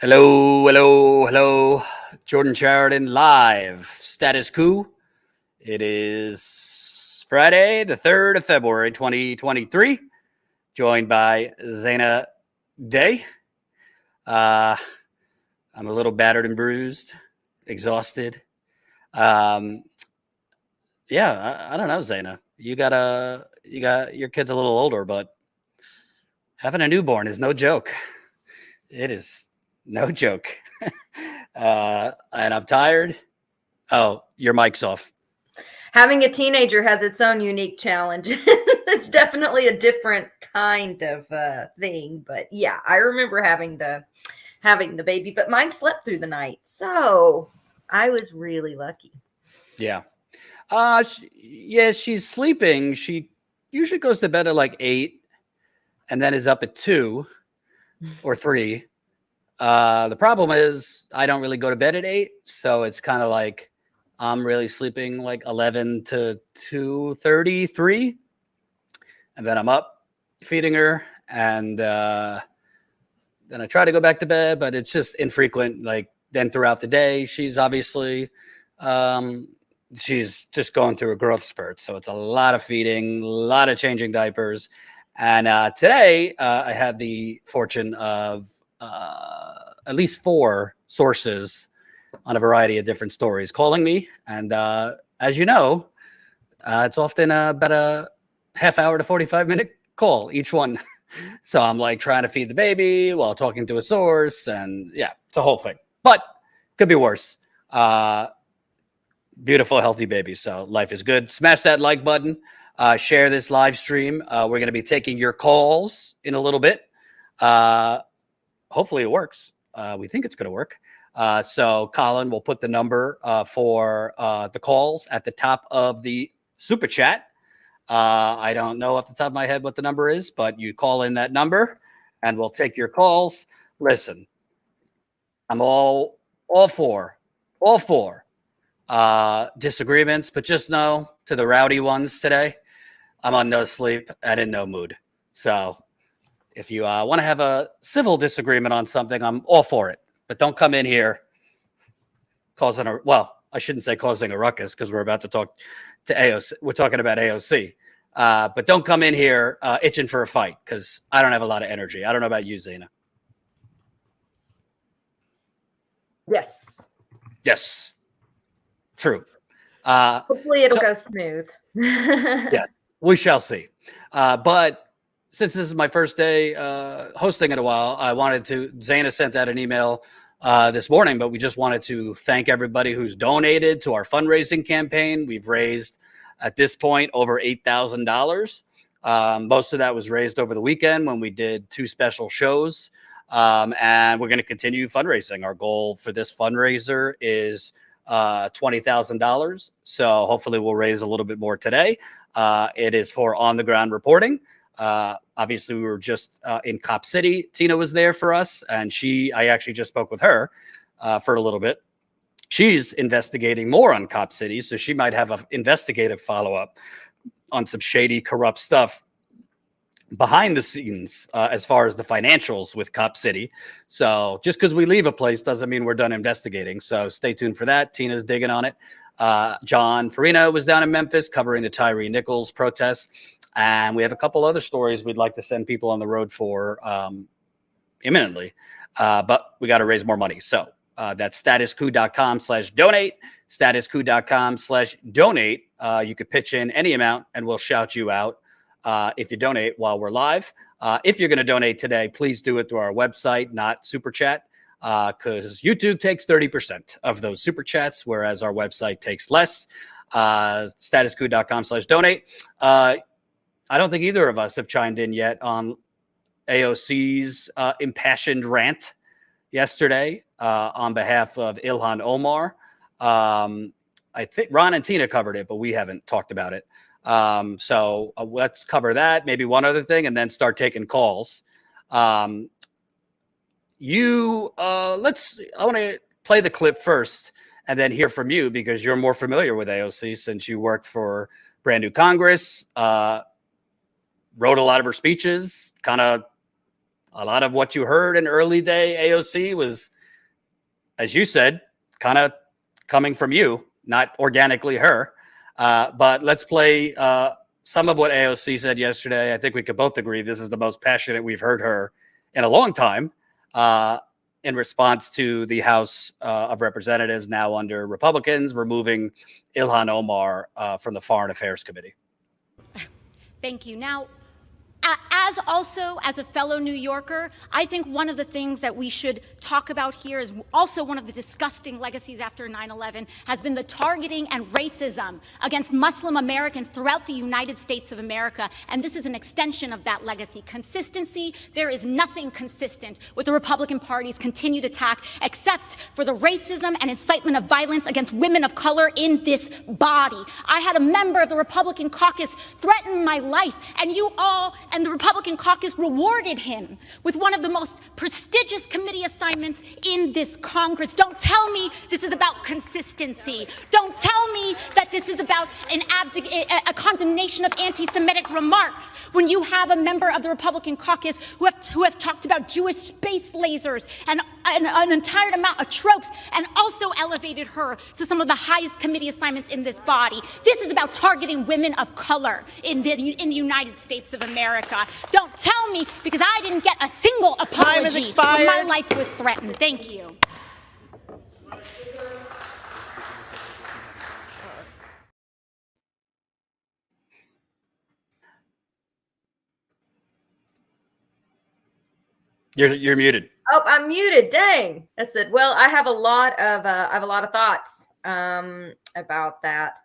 Hello, hello, hello. Jordan Sheridan live. Status Coup. It is Friday, the 3rd of February, 2023. Joined by Zaina Day. I'm a little battered and bruised, exhausted. Um, I don't know, Zaina. You got your kid's a little older, but having a newborn is no joke. It is no joke. And I'm tired. Oh, your mic's off. Having a teenager has its own unique challenge. It's definitely a different kind of thing, but yeah, I remember having the baby, but mine slept through the night, so I was really lucky. Yeah. She's sleeping. She usually goes to bed at like 8 and then is up at 2 or 3. The problem is I don't really go to bed at 8, so it's kind of like I'm really sleeping like 11 to 2:33, and then I'm up feeding her, and then I try to go back to bed, but it's just infrequent. Like then throughout the day, she's obviously she's just going through a growth spurt, so it's a lot of feeding, a lot of changing diapers. And today, I had the fortune of at least 4 sources on a variety of different stories calling me. And as you know, it's often about a half hour to 45-minute call each one. So I'm like trying to feed the baby while talking to a source. And yeah, it's a whole thing. But could be worse. Beautiful, healthy baby. So life is good. Smash that like button. Share this live stream. We're going to be taking your calls in a little bit. Hopefully it works. We think it's going to work. So Colin will put the number for the calls at the top of the super chat. I don't know off the top of my head what the number is, but you call in that number and we'll take your calls. Listen, I'm all for disagreements, but just know to the rowdy ones today, I'm on no sleep and in no mood. So if you want to have a civil disagreement on something, I'm all for it. But don't come in here causing I shouldn't say causing a ruckus because we're about to talk to AOC. We're talking about AOC. But don't come in here itching for a fight because I don't have a lot of energy. I don't know about you, Zaina. Yes. Yes. True. Hopefully it'll go smooth. Yeah, we shall see. But since this is my first day hosting in a while, Zaina sent out an email this morning, but we just wanted to thank everybody who's donated to our fundraising campaign. We've raised, at this point, over $8,000. Most of that was raised over the weekend when we did 2 special shows. And we're going to continue fundraising. Our goal for this fundraiser is $20,000. So hopefully we'll raise a little bit more today. It is for on-the-ground reporting. Obviously, we were just in Cop City. Tina was there for us, and I actually just spoke with her for a little bit. She's investigating more on Cop City, so she might have an investigative follow-up on some shady, corrupt stuff behind the scenes as far as the financials with Cop City. So just because we leave a place doesn't mean we're done investigating. So stay tuned for that. Tina's digging on it. John Farina was down in Memphis covering the Tyree Nichols protests. And we have a couple other stories we'd like to send people on the road for imminently. But we got to raise more money. So that's statuscoup.com/donate, statuscoup.com/donate. You could pitch in any amount and we'll shout you out if you donate while we're live. If you're going to donate today, please do it through our website, not Super Chat, because YouTube takes 30% of those Super Chats, whereas our website takes less. Statuscoup.com/donate. I don't think either of us have chimed in yet on AOC's impassioned rant yesterday on behalf of Ilhan Omar. I think Ron and Tina covered it, but we haven't talked about it. So let's cover that, maybe one other thing, and then start taking calls. I want to play the clip first and then hear from you because you're more familiar with AOC since you worked for Brand New Congress, wrote a lot of her speeches, kind of a lot of what you heard in early day AOC was, as you said, kind of coming from you, not organically her. But let's play some of what AOC said yesterday. I think we could both agree this is the most passionate we've heard her in a long time in response to the House of Representatives now under Republicans removing Ilhan Omar from the Foreign Affairs Committee. Thank you. Now, as a fellow New Yorker, I think one of the things that we should talk about here is also one of the disgusting legacies after 9/11 has been the targeting and racism against Muslim Americans throughout the United States of America. And this is an extension of that legacy. Consistency, there is nothing consistent with the Republican Party's continued attack except for the racism and incitement of violence against women of color in this body. I had a member of the Republican caucus threaten my life, and you all and the Republican caucus rewarded him with one of the most prestigious committee assignments in this Congress. Don't tell me this is about consistency. Don't tell me that this is about a condemnation of anti-Semitic remarks when you have a member of the Republican caucus who has talked about Jewish space lasers and an entire amount of tropes and also elevated her to some of the highest committee assignments in this body. This is about targeting women of color in the United States of America. Don't tell me, because I didn't get a single apology when my life was threatened. Thank you. You're muted. Oh, I'm muted. Dang. I said, well, I have a lot of thoughts about that.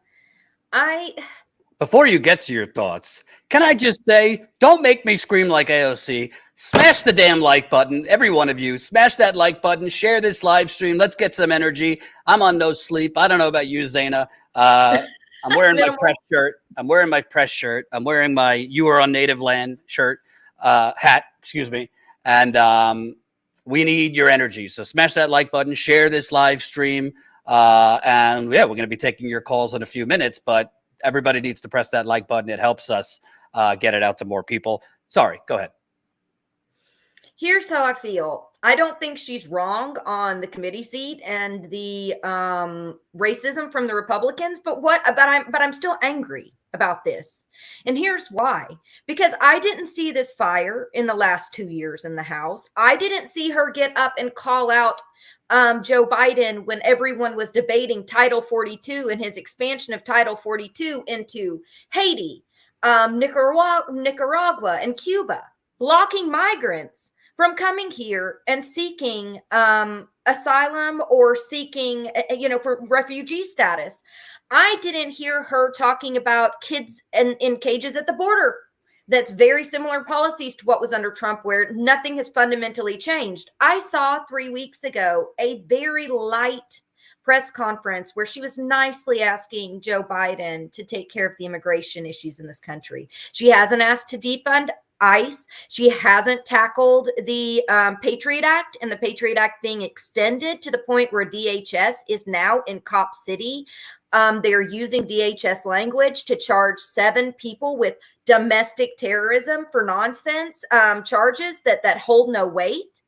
Before you get to your thoughts, can I just say, don't make me scream like AOC. Smash the damn like button. Every one of you, smash that like button. Share this live stream. Let's get some energy. I'm on no sleep. I don't know about you, Zaina. I'm wearing my press shirt. I'm wearing my "You Are on Native Land" shirt, hat. Excuse me. And we need your energy. So smash that like button. Share this live stream. And yeah, we're going to be taking your calls in a few minutes, but everybody needs to press that like button. It helps us get it out to more people. Sorry, go ahead. Here's how I feel. I don't think she's wrong on the committee seat and the racism from the Republicans, but I'm still angry about this. And here's why. Because I didn't see this fire in the last 2 years in the House. I didn't see her get up and call out Joe Biden when everyone was debating Title 42 and his expansion of Title 42 into Haiti, Nicaragua, and Cuba, blocking migrants from coming here and seeking asylum or seeking, for refugee status. I didn't hear her talking about kids in cages at the border. That's very similar policies to what was under Trump, where nothing has fundamentally changed. I saw 3 weeks ago a very light press conference where she was nicely asking Joe Biden to take care of the immigration issues in this country. She hasn't asked to defund ICE. She hasn't tackled the Patriot Act and the Patriot Act being extended to the point where DHS is now in Cop City. They're using DHS language to charge 7 people with domestic terrorism for nonsense charges that hold no weight.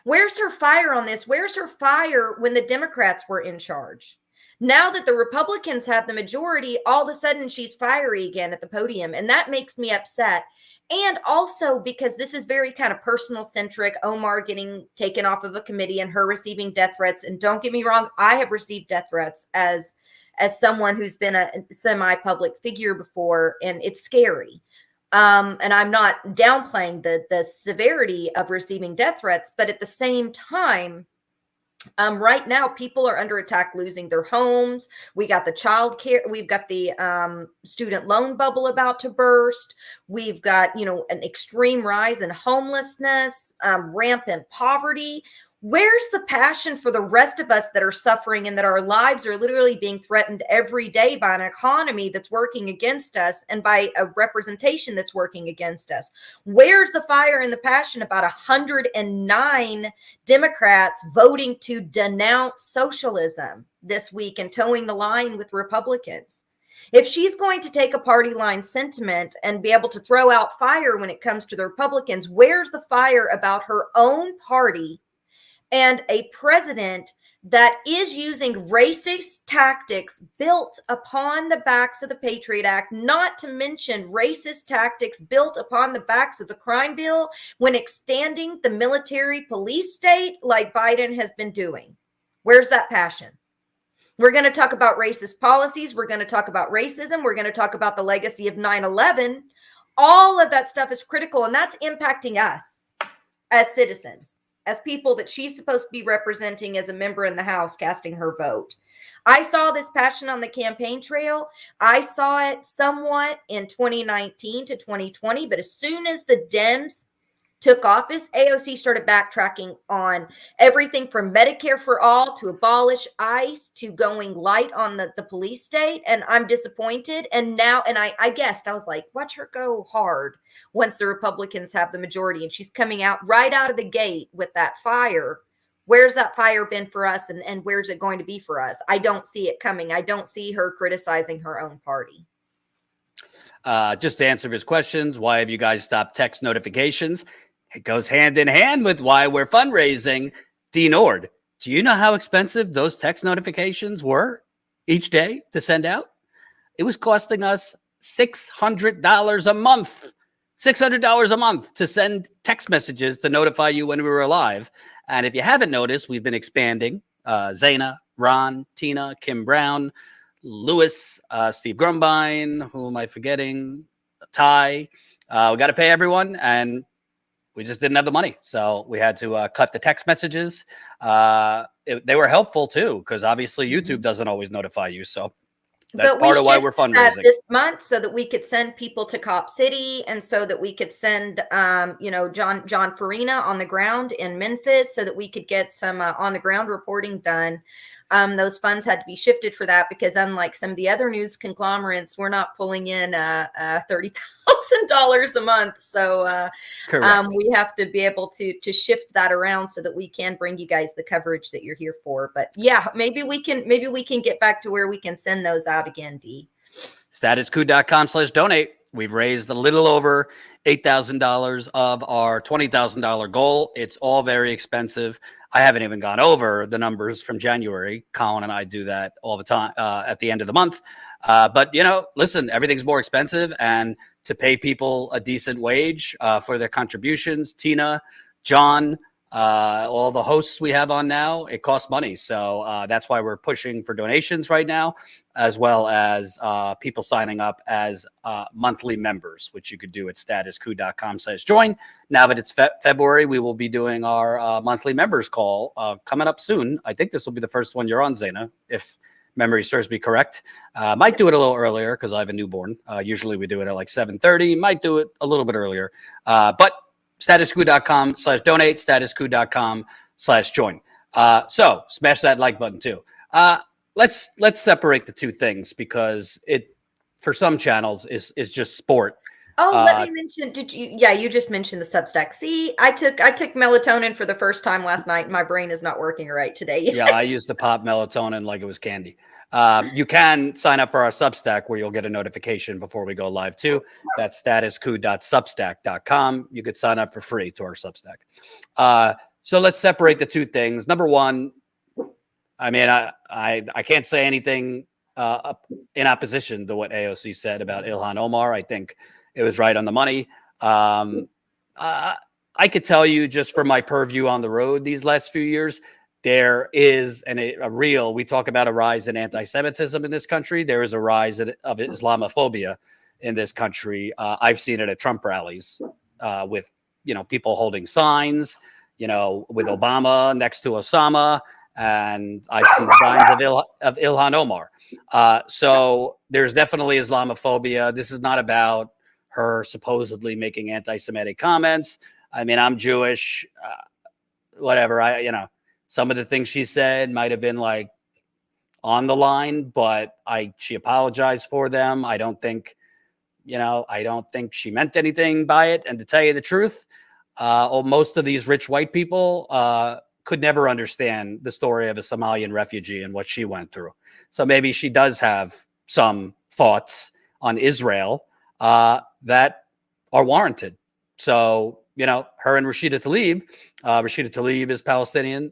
Where's her fire on this? Where's her fire when the Democrats were in charge? Now that the Republicans have the majority, all of a sudden she's fiery again at the podium. And that makes me upset. And also because this is very kind of personal centric, Omar getting taken off of a committee and her receiving death threats. And don't get me wrong, I have received death threats as someone who's been a semi-public figure before, and it's scary. And I'm not downplaying the severity of receiving death threats, but at the same time, right now, people are under attack, losing their homes. We got the child care. We've got the student loan bubble about to burst. We've got, an extreme rise in homelessness, rampant poverty. Where's the passion for the rest of us that are suffering and that our lives are literally being threatened every day by an economy that's working against us and by a representation that's working against us? Where's the fire and the passion about 109 Democrats voting to denounce socialism this week and towing the line with Republicans? If she's going to take a party line sentiment and be able to throw out fire when it comes to the Republicans, where's the fire about her own party and a president that is using racist tactics built upon the backs of the Patriot Act, not to mention racist tactics built upon the backs of the crime bill when extending the military police state like Biden has been doing? Where's that passion? We're going to talk about racist policies. We're going to talk about racism. We're going to talk about the legacy of 9/11. All of that stuff is critical, and that's impacting us as citizens, as people that she's supposed to be representing as a member in the House, casting her vote. I saw this passion on the campaign trail. I saw it somewhat in 2019 to 2020, but as soon as the Dems took office, AOC started backtracking on everything from Medicare for all to abolish ICE to going light on the police state. And I'm disappointed. And now, and I guessed, I was like, watch her go hard once the Republicans have the majority. And she's coming out right out of the gate with that fire. Where's that fire been for us? And where's it going to be for us? I don't see it coming. I don't see her criticizing her own party. Just to answer his questions, why have you guys stopped text notifications? It goes hand in hand with why we're fundraising. D Nord, do you know how expensive those text notifications were each day to send out? It was costing us $600 a month. $600 a month to send text messages to notify you when we were live. And if you haven't noticed, we've been expanding. Zaina, Ron, Tina, Kim Brown, Lewis, Steve Grumbine, who am I forgetting? Ty. We got to pay everyone, and we just didn't have the money. So we had to cut the text messages. They were helpful too, because obviously YouTube doesn't always notify you. So that's part of why we're fundraising this month, so that we could send people to Cop City, and so that we could send, John Farina on the ground in Memphis, so that we could get some on the ground reporting done. Those funds had to be shifted for that, because unlike some of the other news conglomerates, we're not pulling in $30,000 a month. So we have to be able to shift that around so that we can bring you guys the coverage that you're here for. But yeah, maybe we can get back to where we can send those out again, D. StatusCoup.com/donate. We've raised a little over $8,000 of our $20,000 goal. It's all very expensive. I haven't even gone over the numbers from January. Colin and I do that all the time at the end of the month. But, listen, everything's more expensive. And to pay people a decent wage for their contributions, Tina, John, all the hosts we have on now, it costs money. So that's why we're pushing for donations right now, as well as people signing up as monthly members, which you could do at statuscoup.com/join. Now that it's February, we will be doing our monthly members call coming up soon. I think this will be the first one you're on, Zaina, if memory serves me correct. Might do it a little earlier because I have a newborn. Usually we do it at like 7:30. Might do it a little bit earlier. But StatusCoup.com/donate, StatusCoup.com/join. So smash that like button too. Let's separate the two things, because it, for some channels, is just sport. Oh, let me mention, you just mentioned the Substack. See, I took melatonin for the first time last night, and my brain is not working right today. Yeah, I used to pop melatonin like it was candy. You can sign up for our Substack, where you'll get a notification before we go live too. That's statuscoup.substack.com. You could sign up for free to our Substack. So let's separate the two things. Number one, I mean, I can't say anything in opposition to what AOC said about Ilhan Omar. I think it was right on the money. I could tell you, just from my purview on the road these last few years, there is we talk about a rise in anti-Semitism in this country. There is a rise of Islamophobia in this country. I've seen it at Trump rallies with, people holding signs, with Obama next to Osama. And I've seen signs of Ilhan Omar. So there's definitely Islamophobia. This is not about her supposedly making anti-Semitic comments. I mean, I'm Jewish, whatever. Some of the things she said might have been like on the line, but she apologized for them. I don't think she meant anything by it. And to tell you the truth, most of these rich white people could never understand the story of a Somalian refugee and what she went through. So maybe she does have some thoughts on Israel that are warranted. So, her and Rashida Tlaib is Palestinian.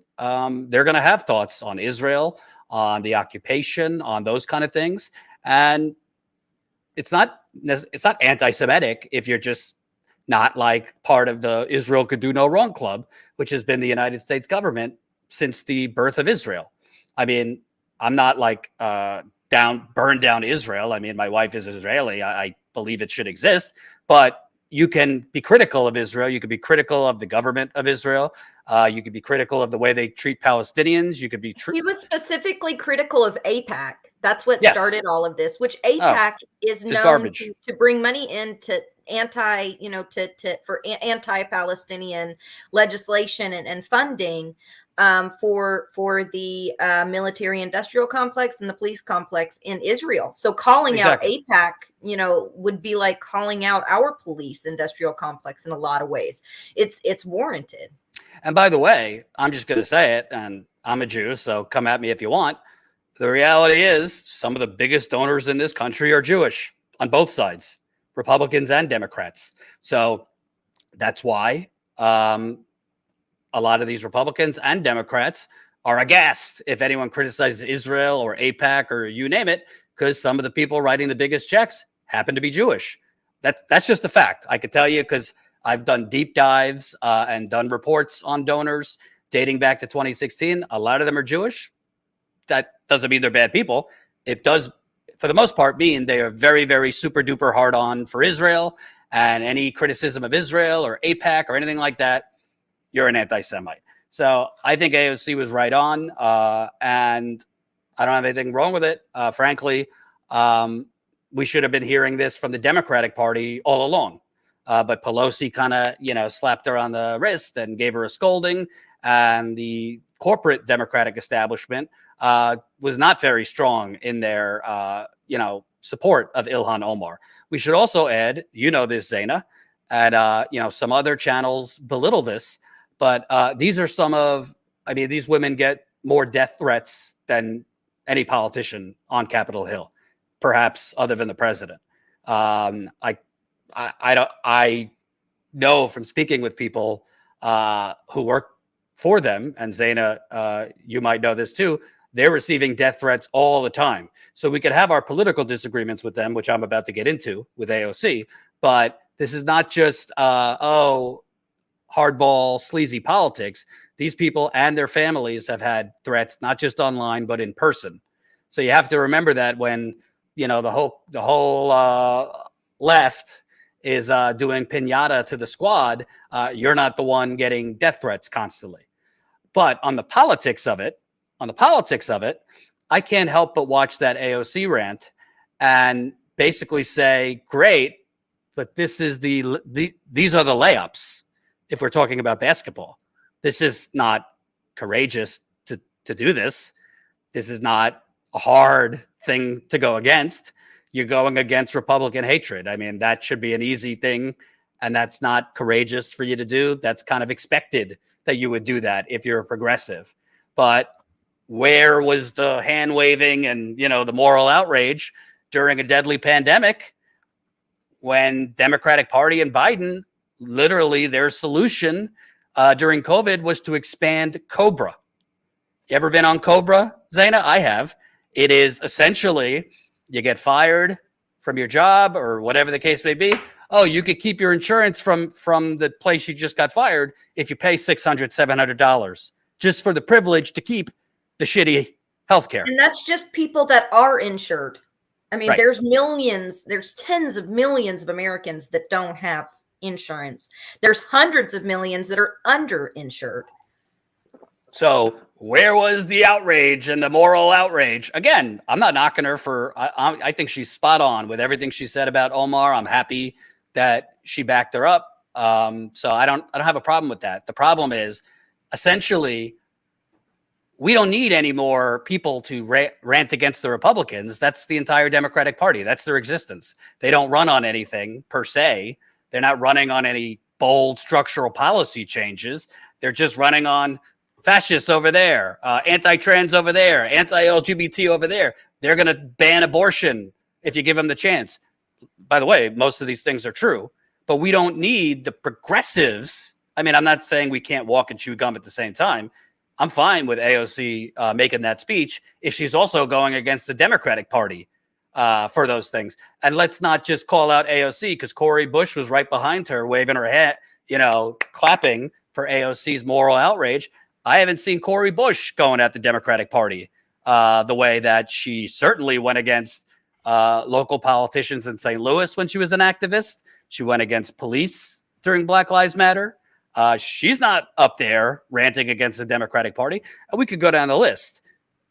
They're going to have thoughts on Israel, on the occupation, on those kind of things. And it's not anti-Semitic if you're just not like part of the Israel Could Do No Wrong Club, which has been the United States government since the birth of Israel. I mean, I'm not like burn down Israel. I mean, my wife is Israeli. I believe it should exist, but you can be critical of Israel. You could be critical of the government of Israel. You could be critical of the way they treat Palestinians. You could be. He was specifically critical of AIPAC. That's what started all of this. Which AIPAC is known to bring money into for anti-Palestinian legislation and funding for the military-industrial complex and the police complex in Israel. So calling out AIPAC, would be like calling out our police industrial complex in a lot of ways. It's warranted. And by the way, I'm just going to say it, and I'm a Jew, so come at me if you want. The reality is some of the biggest donors in this country are Jewish on both sides, Republicans and Democrats. So that's why a lot of these Republicans and Democrats are aghast if anyone criticizes Israel or AIPAC or you name it, because some of the people writing the biggest checks happen to be Jewish. That's just a fact. I could tell you because I've done deep dives and done reports on donors dating back to 2016. A lot of them are Jewish. That doesn't mean they're bad people. It does, for the most part, mean they are very, very super duper hard on for Israel, and any criticism of Israel or AIPAC or anything like that, you're an anti-Semite. So I think AOC was right on, and I don't have anything wrong with it. Frankly, we should have been hearing this from the Democratic Party all along. But Pelosi kind of, slapped her on the wrist and gave her a scolding. And the corporate Democratic establishment was not very strong in their, support of Ilhan Omar. We should also add, this, Zaina, and, some other channels belittle this. But these are these women get more death threats than any politician on Capitol Hill, perhaps other than the president. I know from speaking with people who work for them, and Zaina, you might know this too, they're receiving death threats all the time. So we could have our political disagreements with them, which I'm about to get into with AOC, but this is not just, hardball, sleazy politics. These people and their families have had threats, not just online, but in person. So you have to remember that when, the whole left is doing piñata to the squad, you're not the one getting death threats constantly. But on the politics of it, I can't help but watch that AOC rant and basically say, great, but these are the layups. If we're talking about basketball, this is not courageous to do this. This is not a hard thing to go against. You're going against Republican hatred. I mean, that should be an easy thing, and that's not courageous for you to do. That's kind of expected that you would do that if you're a progressive. But where was the hand waving and, the moral outrage during a deadly pandemic when Democratic Party and Biden, literally their solution during COVID was to expand COBRA. You ever been on COBRA, Zaina? I have. It is essentially you get fired from your job or whatever the case may be. Oh, you could keep your insurance from the place you just got fired if you pay $600, $700 just for the privilege to keep the shitty healthcare. And that's just people that are insured. I mean, there's tens of millions of Americans that don't have insurance. There's hundreds of millions that are underinsured. So where was the outrage and the moral outrage? Again, I'm not knocking her for, I think she's spot on with everything she said about Omar. I'm happy that she backed her up. So I don't have a problem with that. The problem is essentially we don't need any more people to rant against the Republicans. That's the entire Democratic Party. That's their existence. They don't run on anything per se. They're not running on any bold structural policy changes. They're just running on fascists over there, anti-trans over there, anti-LGBT over there. They're going to ban abortion if you give them the chance. By the way, most of these things are true, but we don't need the progressives. I mean, I'm not saying we can't walk and chew gum at the same time. I'm fine with AOC making that speech if she's also going against the Democratic Party for those things. And let's not just call out AOC, because Cori Bush was right behind her, waving her hat, clapping for AOC's moral outrage. I haven't seen Cori Bush going at the Democratic Party the way that she certainly went against local politicians in St. Louis when she was an activist. She went against police during Black Lives Matter. She's not up there ranting against the Democratic Party. And we could go down the list.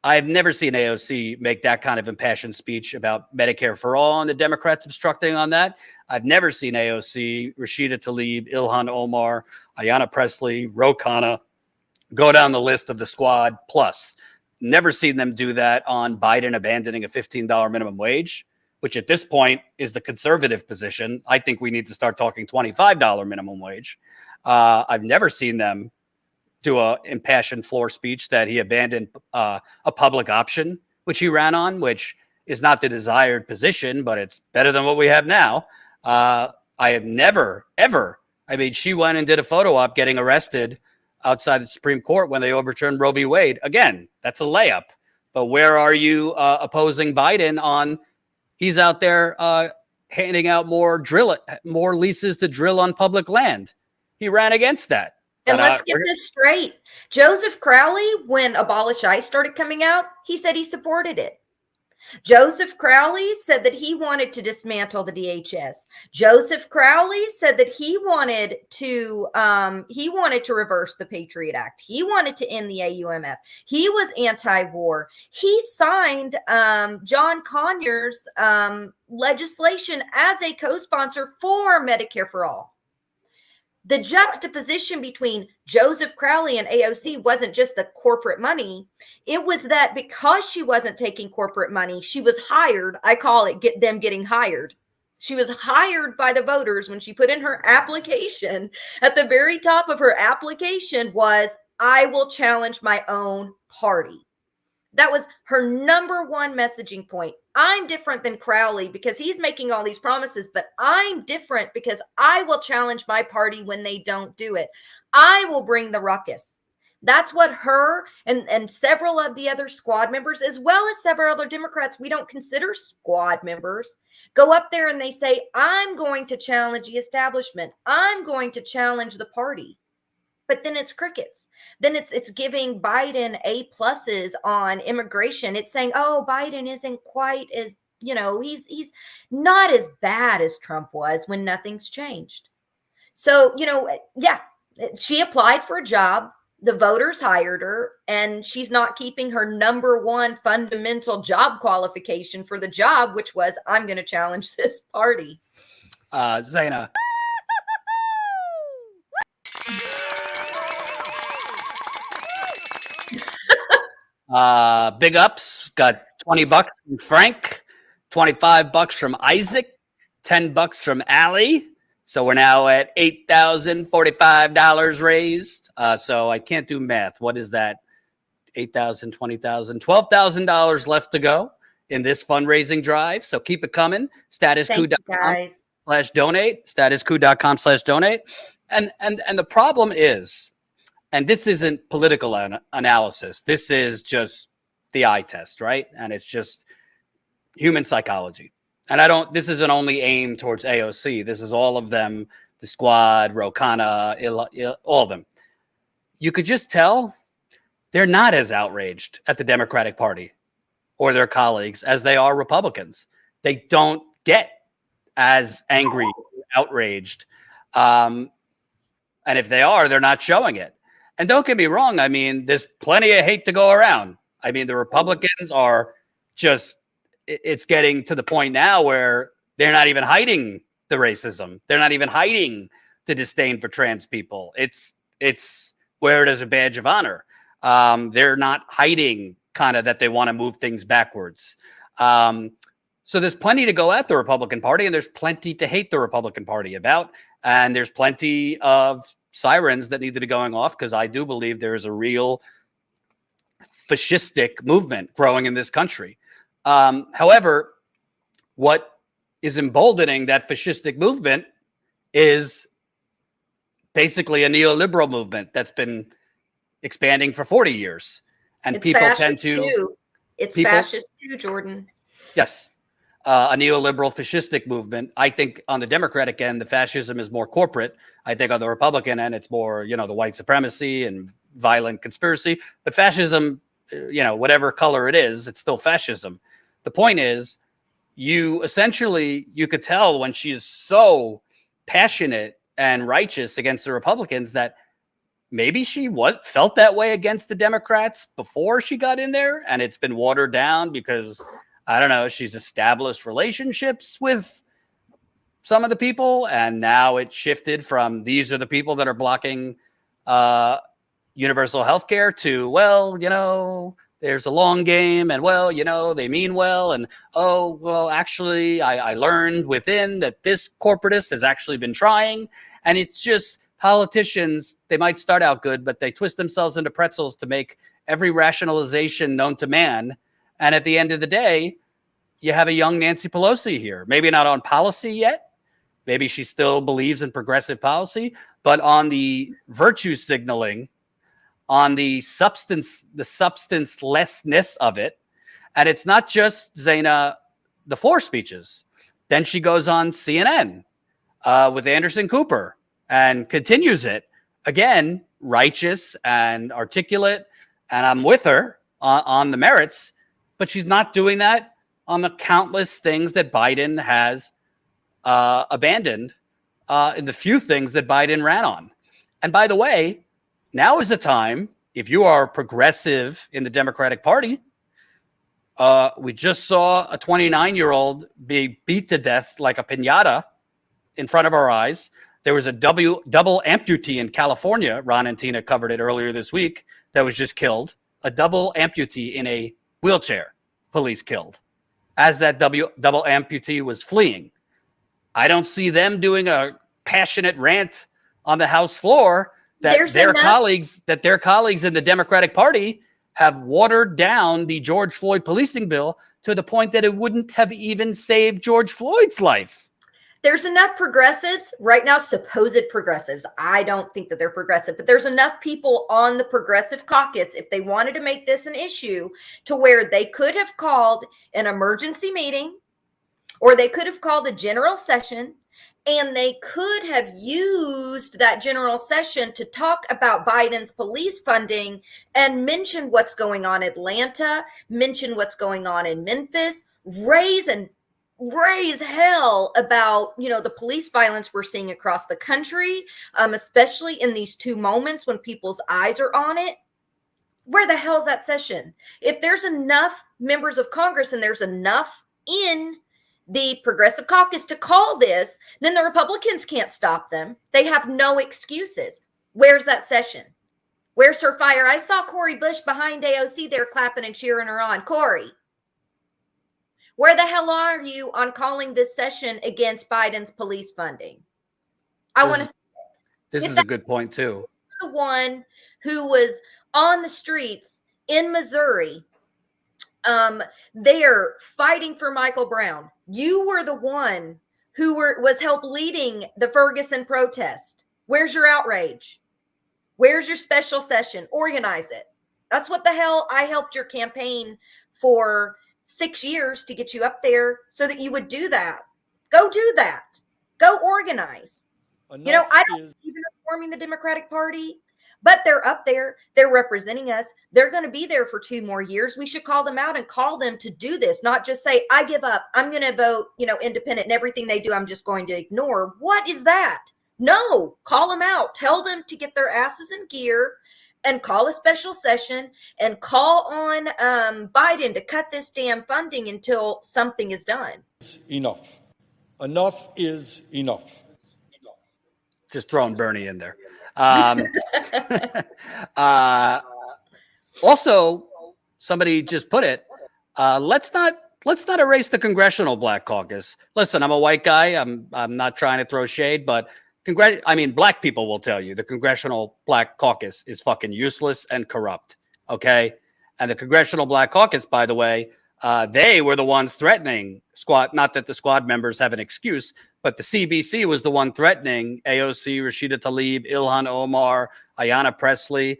I've never seen AOC make that kind of impassioned speech about Medicare for all and the Democrats obstructing on that. I've never seen AOC, Rashida Tlaib, Ilhan Omar, Ayanna Pressley, Ro Khanna, go down the list of the squad plus. Never seen them do that on Biden abandoning a $15 minimum wage, which at this point is the conservative position. I think we need to start talking $25 minimum wage. I've never seen them do a impassioned floor speech that he abandoned a public option, which he ran on, which is not the desired position, but it's better than what we have now. I have never, ever. I mean, she went and did a photo op getting arrested outside the Supreme Court when they overturned Roe v. Wade. Again, that's a layup. But where are you opposing Biden on? He's out there handing out more leases to drill on public land. He ran against that. And let's get this straight. Joseph Crowley, when Abolish ICE started coming out, he said he supported it. Joseph Crowley said that he wanted to dismantle the DHS. Joseph Crowley said that he wanted to reverse the Patriot Act. He wanted to end the AUMF. He was anti-war. He signed John Conyers' legislation as a co-sponsor for Medicare for All. The juxtaposition between Joseph Crowley and AOC wasn't just the corporate money. It was that because she wasn't taking corporate money, she was hired. I call it them getting hired. She was hired by the voters when she put in her application. At the very top of her application was, I will challenge my own party. That was her number one messaging point. I'm different than Crowley because he's making all these promises, but I'm different because I will challenge my party when they don't do it. I will bring the ruckus. That's what her and several of the other squad members, as well as several other Democrats we don't consider squad members, go up there and they say, I'm going to challenge the establishment. I'm going to challenge the party. But then it's crickets. Then it's giving Biden A+ on immigration. It's saying, oh, Biden isn't quite as, he's not as bad as Trump was when nothing's changed. So, she applied for a job. The voters hired her, and she's not keeping her number one fundamental job qualification for the job, which was, I'm going to challenge this party. Zaina. Big ups. Got $20 from Frank, $25 from Isaac, $10 from Allie. So we're now at $8,045 raised. So I can't do math. What is that? $8,000, $20,000, $12,000 left to go in this fundraising drive. So keep it coming. StatusCoup.com/donate. StatusCoup.com/donate. And the problem is, and this isn't political analysis. This is just the eye test, right? And it's just human psychology. And this isn't only aimed towards AOC. This is all of them, the squad, Ro Khanna, all of them. You could just tell they're not as outraged at the Democratic Party or their colleagues as they are Republicans. They don't get as angry, outraged. And if they are, they're not showing it. And don't get me wrong. I mean, there's plenty of hate to go around. I mean, the Republicans are just, it's getting to the point now where they're not even hiding the racism. They're not even hiding the disdain for trans people. It's wear it as a badge of honor. They're not hiding kind of that they want to move things backwards. So there's plenty to go at the Republican Party, and there's plenty to hate the Republican Party about. And there's plenty of sirens that need to be going off, because I do believe there is a real fascistic movement growing in this country. However, what is emboldening that fascistic movement is basically a neoliberal movement that's been expanding for 40 years. And It's people tend fascist to... too. It's fascist too, Jordan. Yes. A neoliberal fascistic movement. I think on the Democratic end, the fascism is more corporate. I think on the Republican end, it's more, the white supremacy and violent conspiracy. But fascism, whatever color it is, it's still fascism. The point is, you could tell when she is so passionate and righteous against the Republicans that maybe she felt that way against the Democrats before she got in there, and it's been watered down because, I don't know, she's established relationships with some of the people, and now it shifted from these are the people that are blocking universal health care to, there's a long game, and they mean well, and actually I learned within that this corporatist has actually been trying. And it's just politicians, they might start out good, but they twist themselves into pretzels to make every rationalization known to man. And at the end of the day, you have a young Nancy Pelosi here, maybe not on policy yet. Maybe she still believes in progressive policy, but on the virtue signaling, on the substancelessness of it. And it's not just Zaina, the floor speeches. Then she goes on CNN with Anderson Cooper and continues it. Again, righteous and articulate. And I'm with her on the merits, but she's not doing that on the countless things that Biden has abandoned in the few things that Biden ran on. And by the way, now is the time, if you are progressive in the Democratic Party, we just saw a 29-year-old be beat to death like a piñata in front of our eyes. There was a double amputee in California. Ron and Tina covered it earlier this week that was just killed. A double amputee in a wheelchair, police killed, as that double amputee was fleeing. I don't see them doing a passionate rant on the House floor that their colleagues in the Democratic Party have watered down the George Floyd policing bill to the point that it wouldn't have even saved George Floyd's life. There's enough progressives right now, supposed progressives. I don't think that they're progressive, but there's enough people on the progressive caucus, if they wanted to make this an issue, to where they could have called an emergency meeting, or they could have called a general session, and they could have used that general session to talk about Biden's police funding and mention what's going on in Atlanta, mention what's going on in Memphis, raise hell about, the police violence we're seeing across the country, especially in these two moments when people's eyes are on it. Where the hell's that session? If there's enough members of Congress and there's enough in the Progressive Caucus to call this, then the Republicans can't stop them. They have no excuses. Where's that session? Where's her fire? I saw Cori Bush behind AOC there clapping and cheering her on. Cori, where the hell are you on calling this session against Biden's police funding? This is a good point too. The one who was on the streets in Missouri, they're fighting for Michael Brown. You were the one who was help leading the Ferguson protest. Where's your outrage? Where's your special session? Organize it. That's what the hell I helped your campaign for 6 years to get you up there so that you would do that. Go do that. Go organize. I don't even forming the Democratic Party, but they're up there. They're representing us. They're going to be there for 2 more years. We should call them out and call them to do this, not just say, I give up. I'm going to vote, independent, and everything they do, I'm just going to ignore. What is that? No, call them out. Tell them to get their asses in gear and call a special session and call on Biden to cut this damn funding until something is done. Enough. Enough is enough. Just throwing Bernie in there. Also, somebody just put it, let's not erase the Congressional Black Caucus. Listen, I'm a white guy. I'm not trying to throw shade, but black people will tell you the Congressional Black Caucus is fucking useless and corrupt. Okay. And the Congressional Black Caucus, by the way, They were the ones threatening squad. Not that the squad members have an excuse, but the CBC was the one threatening AOC, Rashida Tlaib, Ilhan Omar, Ayanna Pressley.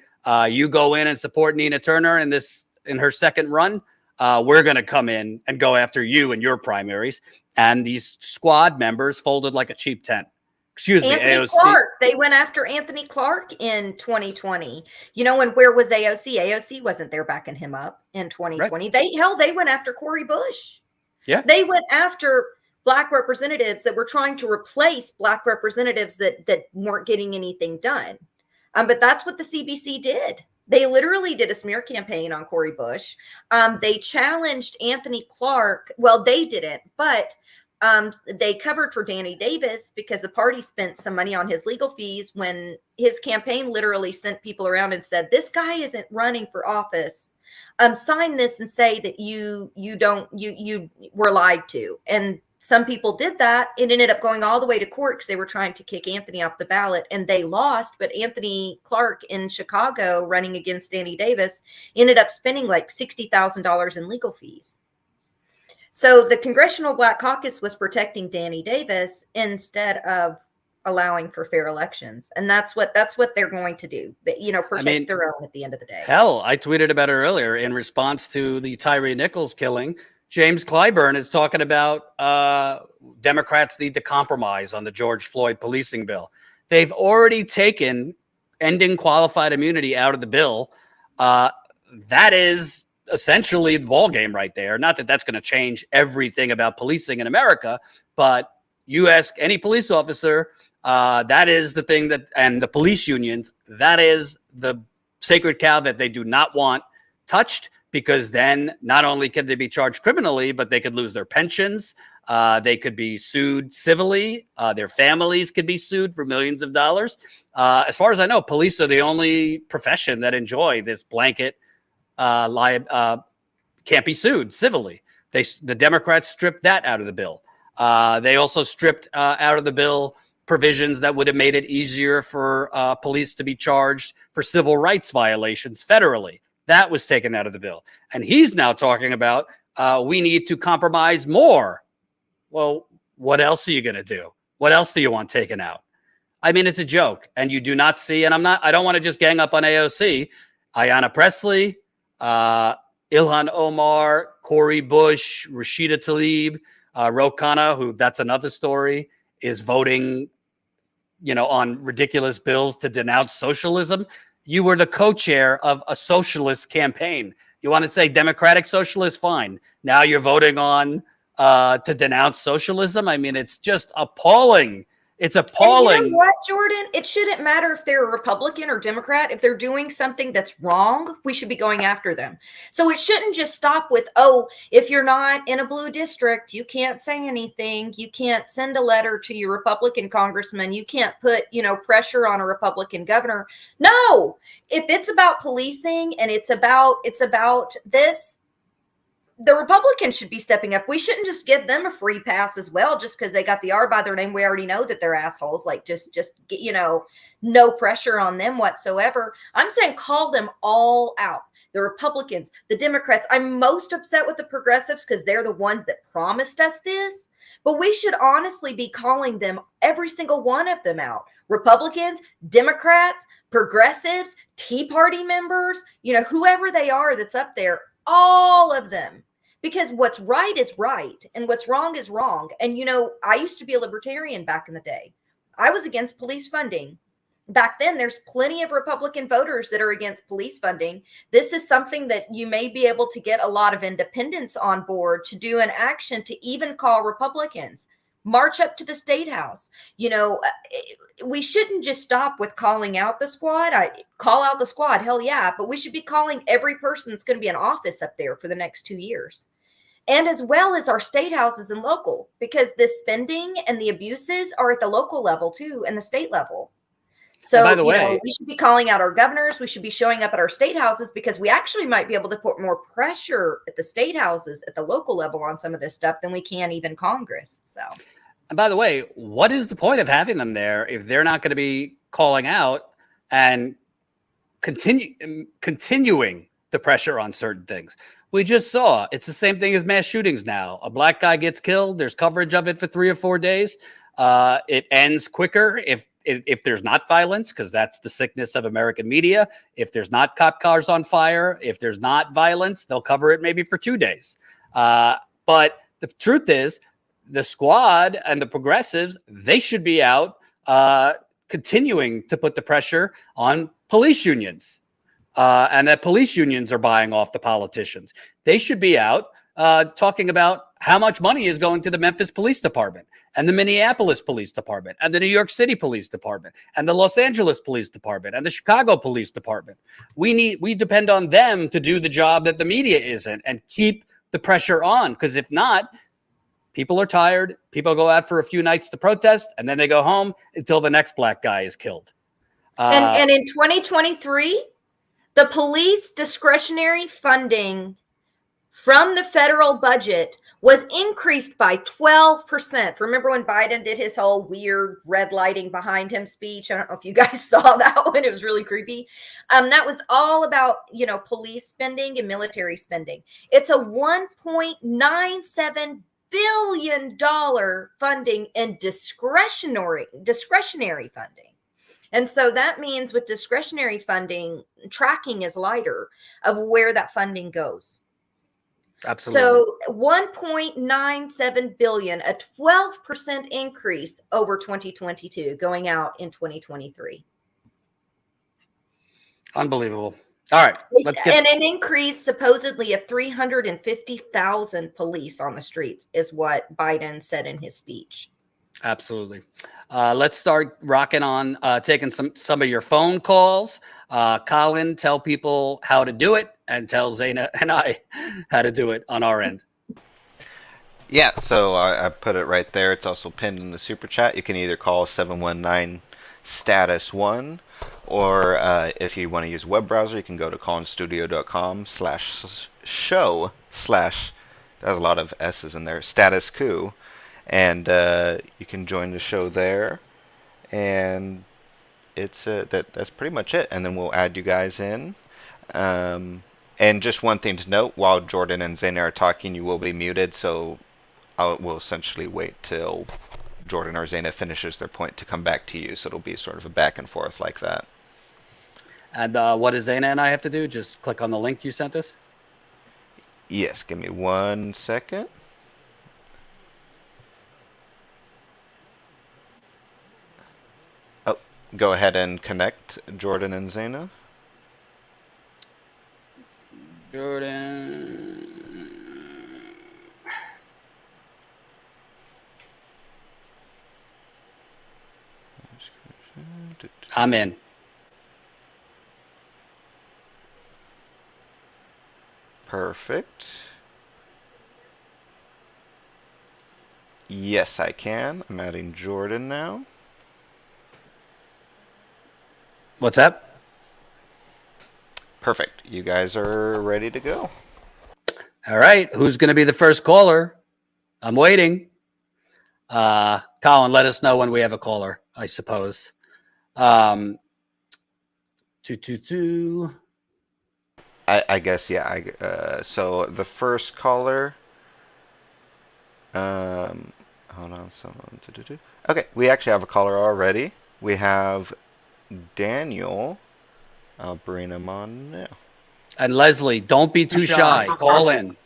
You go in and support Nina Turner in her second run. We're going to come in and go after you in your primaries. And these squad members folded like a cheap tent. Excuse me, AOC. Clark. They went after Anthony Clark in 2020. And where was AOC? AOC wasn't there backing him up in 2020. Right. They went after Cori Bush. Yeah. They went after Black representatives that were trying to replace Black representatives that weren't getting anything done. But that's what the CBC did. They literally did a smear campaign on Cori Bush. They challenged Anthony Clark. Well, they didn't, but they covered for Danny Davis because the party spent some money on his legal fees when his campaign literally sent people around and said, this guy isn't running for office. Sign this and say that you were lied to. And some people did that. It ended up going all the way to court because they were trying to kick Anthony off the ballot and they lost. But Anthony Clark in Chicago running against Danny Davis ended up spending like $60,000 in legal fees. So the Congressional Black Caucus was protecting Danny Davis instead of allowing for fair elections. And that's what they're going to do. Protect their own at the end of the day. Hell, I tweeted about it earlier in response to the Tyree Nichols killing. James Clyburn is talking about Democrats need to compromise on the George Floyd policing bill. They've already taken ending qualified immunity out of the bill. That is essentially the ball game right there. Not that that's going to change everything about policing in America, but you ask any police officer, that is the thing and the police unions, that is the sacred cow that they do not want touched. Because then not only can they be charged criminally, but they could lose their pensions. They could be sued civilly. Their families could be sued for millions of dollars. As far as I know, police are the only profession that enjoy this blanket can't be sued civilly. The Democrats stripped that out of the bill. They also stripped out of the bill provisions that would have made it easier for police to be charged for civil rights violations federally. That was taken out of the bill. And he's now talking about we need to compromise more. Well, what else are you going to do? What else do you want taken out? I mean, it's a joke. And you do not see, and I don't want to just gang up on AOC, Ayanna Pressley, Ilhan Omar, Cori Bush, Rashida Tlaib, Ro Khanna, who that's another story, is voting, on ridiculous bills to denounce socialism. You were the co-chair of a socialist campaign. You want to say democratic socialist? Fine. Now you're voting on to denounce socialism. I mean, it's just appalling. It's appalling. And you know what, Jordan? It shouldn't matter if they're a Republican or Democrat. If they're doing something that's wrong, we should be going after them. So it shouldn't just stop with, if you're not in a blue district, you can't say anything. You can't send a letter to your Republican congressman. You can't put, pressure on a Republican governor. No, if it's about policing and it's about this, the Republicans should be stepping up. We shouldn't just give them a free pass as well, just because they got the R by their name. We already know that they're assholes. Like just no pressure on them whatsoever. I'm saying call them all out. The Republicans, the Democrats. I'm most upset with the progressives because they're the ones that promised us this. But we should honestly be calling them, every single one of them, out. Republicans, Democrats, progressives, Tea Party members, whoever they are that's up there, all of them. Because what's right is right and what's wrong is wrong. And, I used to be a libertarian back in the day. I was against police funding. Back then, there's plenty of Republican voters that are against police funding. This is something that you may be able to get a lot of independents on board to do an action to even call Republicans. March up to the State House. We shouldn't just stop with calling out the squad. Call out the squad, hell yeah. But we should be calling every person that's going to be in office up there for the next 2 years. And as well as our state houses and local, because the spending and the abuses are at the local level too and the state level. So, by the way, we should be calling out our governors. We should be showing up at our state houses because we actually might be able to put more pressure at the state houses at the local level on some of this stuff than we can even Congress. So, and by the way, what is the point of having them there if they're not going to be calling out and continuing the pressure on certain things. We just saw it's the same thing as mass shootings now. A black guy gets killed. There's coverage of it for 3 or 4 days. It ends quicker if there's not violence, because that's the sickness of American media. If there's not cop cars on fire, if there's not violence, they'll cover it maybe for 2 days. But the truth is, the squad and the progressives, they should be out continuing to put the pressure on police unions. And that police unions are buying off the politicians. They should be out talking about how much money is going to the Memphis Police Department and the Minneapolis Police Department and the New York City Police Department and the Los Angeles Police Department and the Chicago Police Department. We depend on them to do the job that the media isn't and keep the pressure on, because if not, people are tired. People go out for a few nights to protest, and then they go home until the next black guy is killed. And in 2023, the police discretionary funding from the federal budget was increased by 12%. Remember when Biden did his whole weird red lighting behind him speech? I don't know if you guys saw that one. It was really creepy. That was all about, police spending and military spending. It's a $1.97 billion funding in discretionary funding. And so that means with discretionary funding, tracking is lighter of where that funding goes. Absolutely. So 1.97 billion, a 12% increase over 2022, going out in 2023. Unbelievable. All right. And an increase supposedly of 350,000 police on the streets is what Biden said in his speech. Absolutely. Let's start rocking on taking some of your phone calls. Colin, tell people how to do it, and tell Zaina and I how to do it on our end. Yeah, so I put it right there. It's also pinned in the super chat. You can either call 719-STATUS1, or if you want to use a web browser, you can go to callinstudio.com/show/ there's a lot of S's in there, Status Coup. And you can join the show there, and it's that's pretty much it. And then we'll add you guys in. And just one thing to note: while Jordan and Zaina are talking, you will be muted. So we'll essentially wait till Jordan or Zaina finishes their point to come back to you. So it'll be sort of a back and forth like that. And what does Zaina and I have to do? Just click on the link you sent us? Yes. Give me 1 second. Go ahead and connect Jordan and Zaina. Jordan. I'm in. Perfect. Yes, I can. I'm adding Jordan now. What's that? Perfect. You guys are ready to go. All right. Who's going to be the first caller? I'm waiting. Colin, let us know when we have a caller, I suppose. 222. I guess, yeah. So the first caller. Hold on. Okay, we actually have a caller already. We have Daniel. I'll bring him on now. And Leslie, don't be too shy. Call in.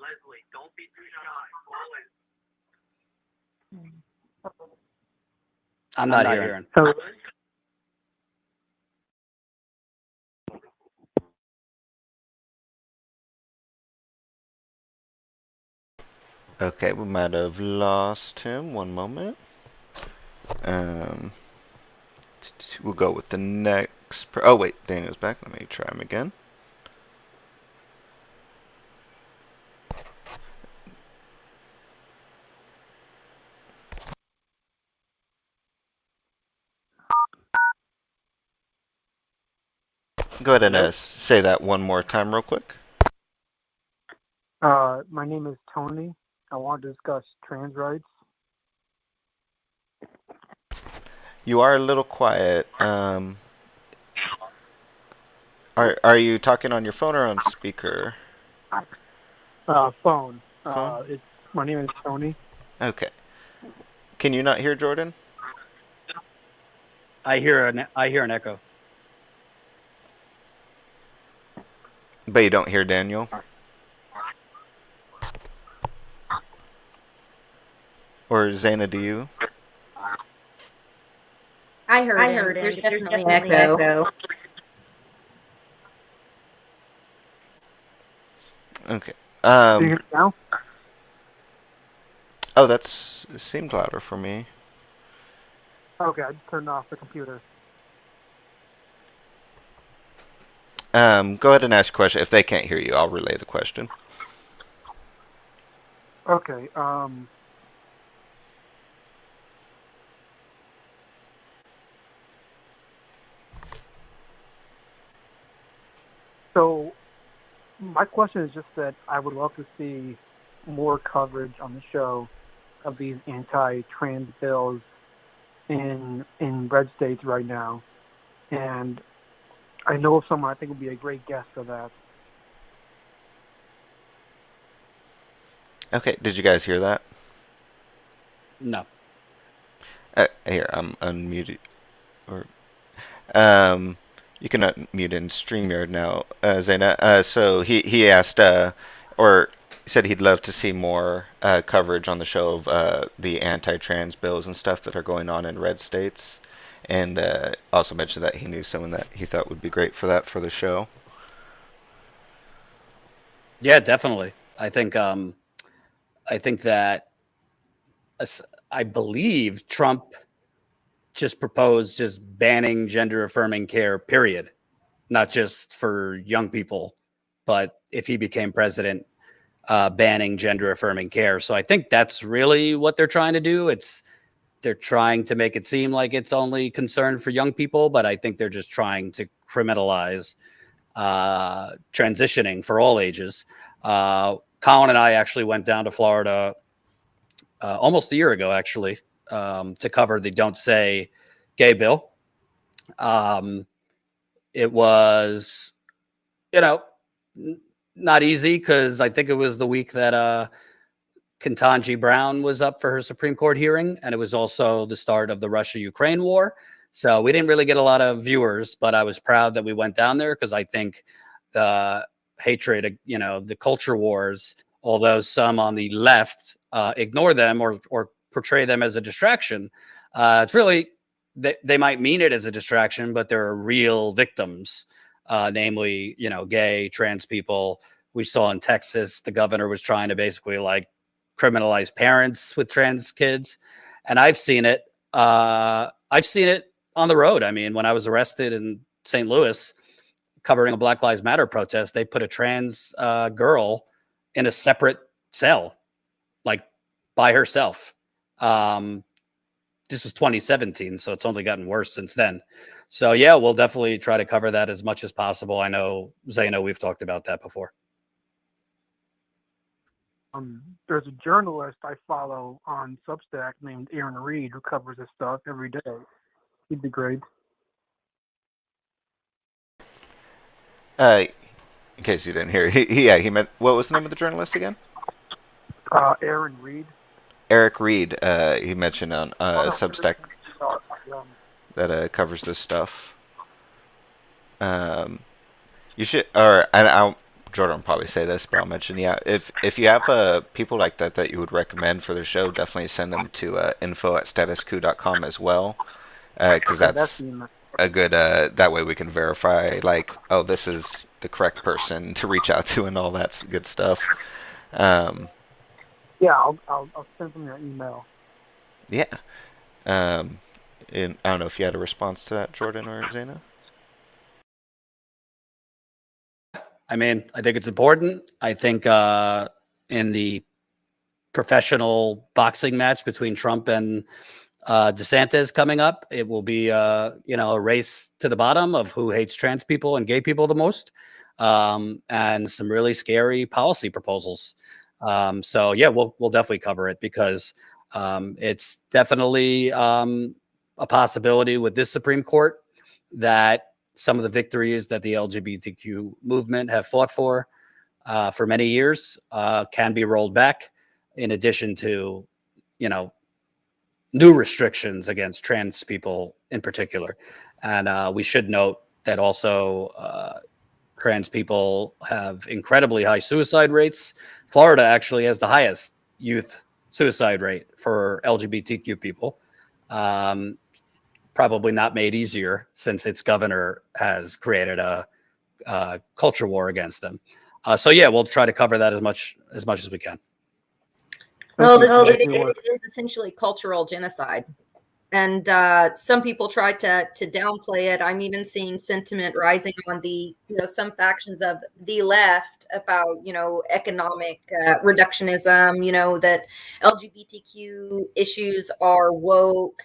Leslie, don't be too shy. Call in. I'm not hearing. Okay, we might have lost him. One moment. We'll go with the next. Oh wait, Daniel's back. Let me try him again. Go ahead and say that one more time real quick. My name is Tony. I want to discuss trans rights. You are a little quiet. Are you talking on your phone or on speaker? Phone. Phone? My name is Tony. Okay. Can you not hear Jordan? I hear an echo. But you don't hear Daniel? Or Zaina, do you? I heard him. There's definitely an echo. Okay. Can you hear me now? Oh, it seemed louder for me. Okay, I just turned off the computer. Go ahead and ask a question. If they can't hear you, I'll relay the question. Okay. So my question is just that I would love to see more coverage on the show of these anti-trans bills in red states right now, and I know of someone I think would be a great guest for that. Okay, did you guys hear that? No. Here, I'm unmuted. Or you can unmute in StreamYard now, Zaina. So he asked, or said he'd love to see more coverage on the show of the anti-trans bills and stuff that are going on in red states, and also mentioned that he knew someone that he thought would be great for that for the show. Yeah, definitely. I think that I believe Trump just proposed just banning gender affirming care, period. Not just for young people, but if he became president, banning gender affirming care. So I think that's really what they're trying to do. They're trying to make it seem like it's only concerned for young people, but I think they're just trying to criminalize transitioning for all ages. Colin and I actually went down to Florida almost a year ago, actually, to cover the Don't Say Gay bill. It was, not easy because I think it was the week that Ketanji Brown was up for her Supreme Court hearing, and it was also the start of the Russia-Ukraine war. So we didn't really get a lot of viewers, but I was proud that we went down there because I think the hatred, the culture wars, although some on the left ignore them or portray them as a distraction, it's really, they might mean it as a distraction, but there are real victims, namely, gay, trans people. We saw in Texas, the governor was trying to basically criminalize parents with trans kids. And I've seen it. I've seen it on the road. I mean, when I was arrested in St. Louis covering a Black Lives Matter protest, they put a trans girl in a separate cell, by herself. This was 2017, so it's only gotten worse since then. So yeah, we'll definitely try to cover that as much as possible. I know, Zaino, we've talked about that before. There's a journalist I follow on Substack named Aaron Reed who covers this stuff every day. He'd be great. In case you didn't hear, he meant, what was the name of the journalist again? Aaron Reed. Eric Reed. He mentioned on Substack that covers this stuff. You should, and Jordan will probably say this, but I'll mention, if you have people like that you would recommend for the show, definitely send them to info@statuscoup.com as well, because that's a good, that way we can verify, oh, this is the correct person to reach out to and all that good stuff. Yeah, I'll send them your email. Yeah. And I don't know if you had a response to that, Jordan or Zaina? I mean, I think it's important. I think in the professional boxing match between Trump and DeSantis coming up, it will be a race to the bottom of who hates trans people and gay people the most. and some really scary policy proposals. So yeah, we'll definitely cover it because it's definitely a possibility with this Supreme Court that some of the victories that the LGBTQ movement have fought for many years can be rolled back, in addition to, new restrictions against trans people in particular. And we should note that also trans people have incredibly high suicide rates. Florida actually has the highest youth suicide rate for LGBTQ people. Probably not made easier since its governor has created a culture war against them. So yeah, we'll try to cover that as much as we can. Well, it is essentially cultural genocide. And some people try to downplay it. I'm even seeing sentiment rising on the, some factions of the left about, economic reductionism, that LGBTQ issues are woke.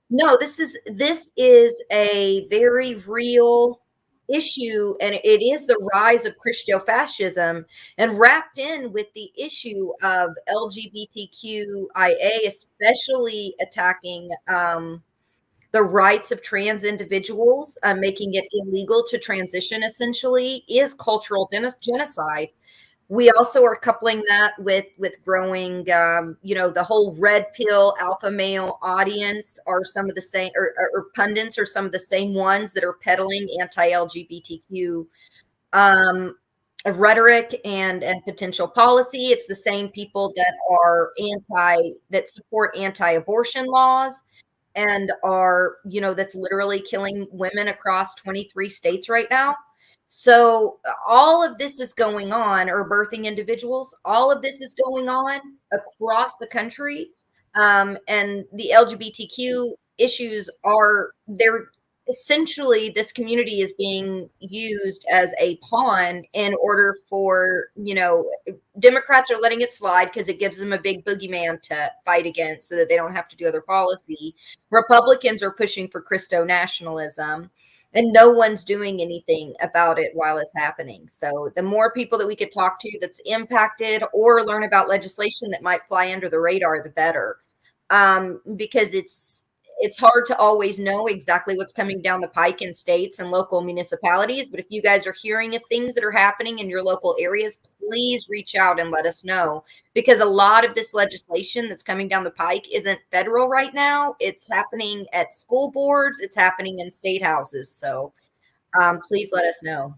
No, this is a very real issue, and it is the rise of Christo-fascism, and wrapped in with the issue of LGBTQIA, especially attacking the rights of trans individuals, making it illegal to transition, essentially, is cultural genocide. We also are coupling that with growing, the whole red pill alpha male audience are some of the same, or pundits are some of the same ones that are peddling anti-LGBTQ rhetoric and potential policy. It's the same people that are that support anti-abortion laws and are, that's literally killing women across 23 states right now. So all of this is going on, or birthing individuals, all of this is going on across the country. And the LGBTQ issues they're essentially, this community is being used as a pawn in order for, Democrats are letting it slide because it gives them a big boogeyman to fight against so that they don't have to do other policy. Republicans are pushing for Christo nationalism. And no one's doing anything about it while it's happening. So the more people that we could talk to that's impacted or learn about legislation that might fly under the radar, the better. Because it's hard to always know exactly what's coming down the pike in states and local municipalities. But if you guys are hearing of things that are happening in your local areas, please reach out and let us know. Because a lot of this legislation that's coming down the pike isn't federal right now. It's happening at school boards. It's happening in state houses. So please let us know.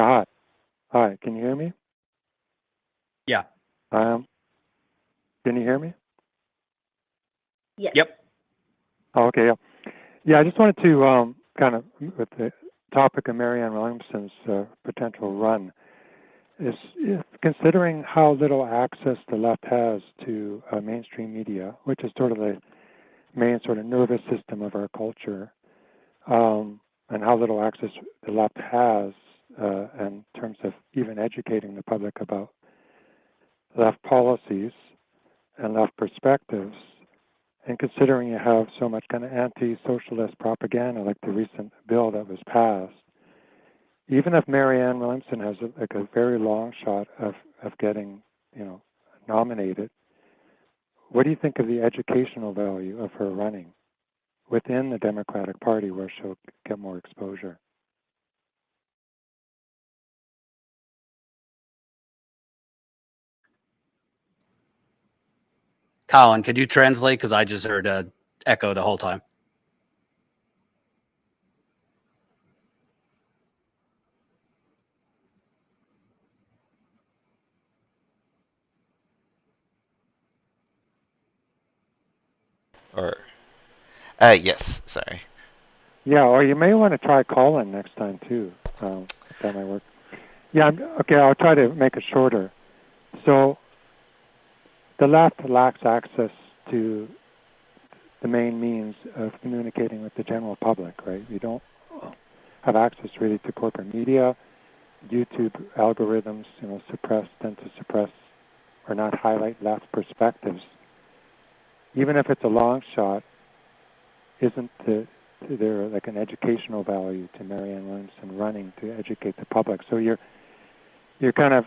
Hi, can you hear me? Yeah. Can you hear me? Yes. Yep. Oh, okay, yeah. Yeah, I just wanted to kind of, with the topic of Marianne Williamson's potential run, is considering how little access the left has to mainstream media, which is sort of the main sort of nervous system of our culture, and how little access the left has in terms of even educating the public about left policies and left perspectives, and considering you have so much kind of anti-socialist propaganda like the recent bill that was passed, even if Marianne Williamson has a very long shot of getting, nominated, what do you think of the educational value of her running within the Democratic Party where she'll get more exposure? Colin, could you translate? Because I just heard an echo the whole time. Or, yes, sorry. Yeah, or you may want to try Colin next time too. That might work. Yeah, okay, I'll try to make it shorter. So the left lacks access to the main means of communicating with the general public, right? We don't have access really to corporate media. YouTube algorithms, tend to suppress or not highlight left perspectives. Even if it's a long shot, isn't there like an educational value to Marianne Williamson running to educate the public? So you're kind of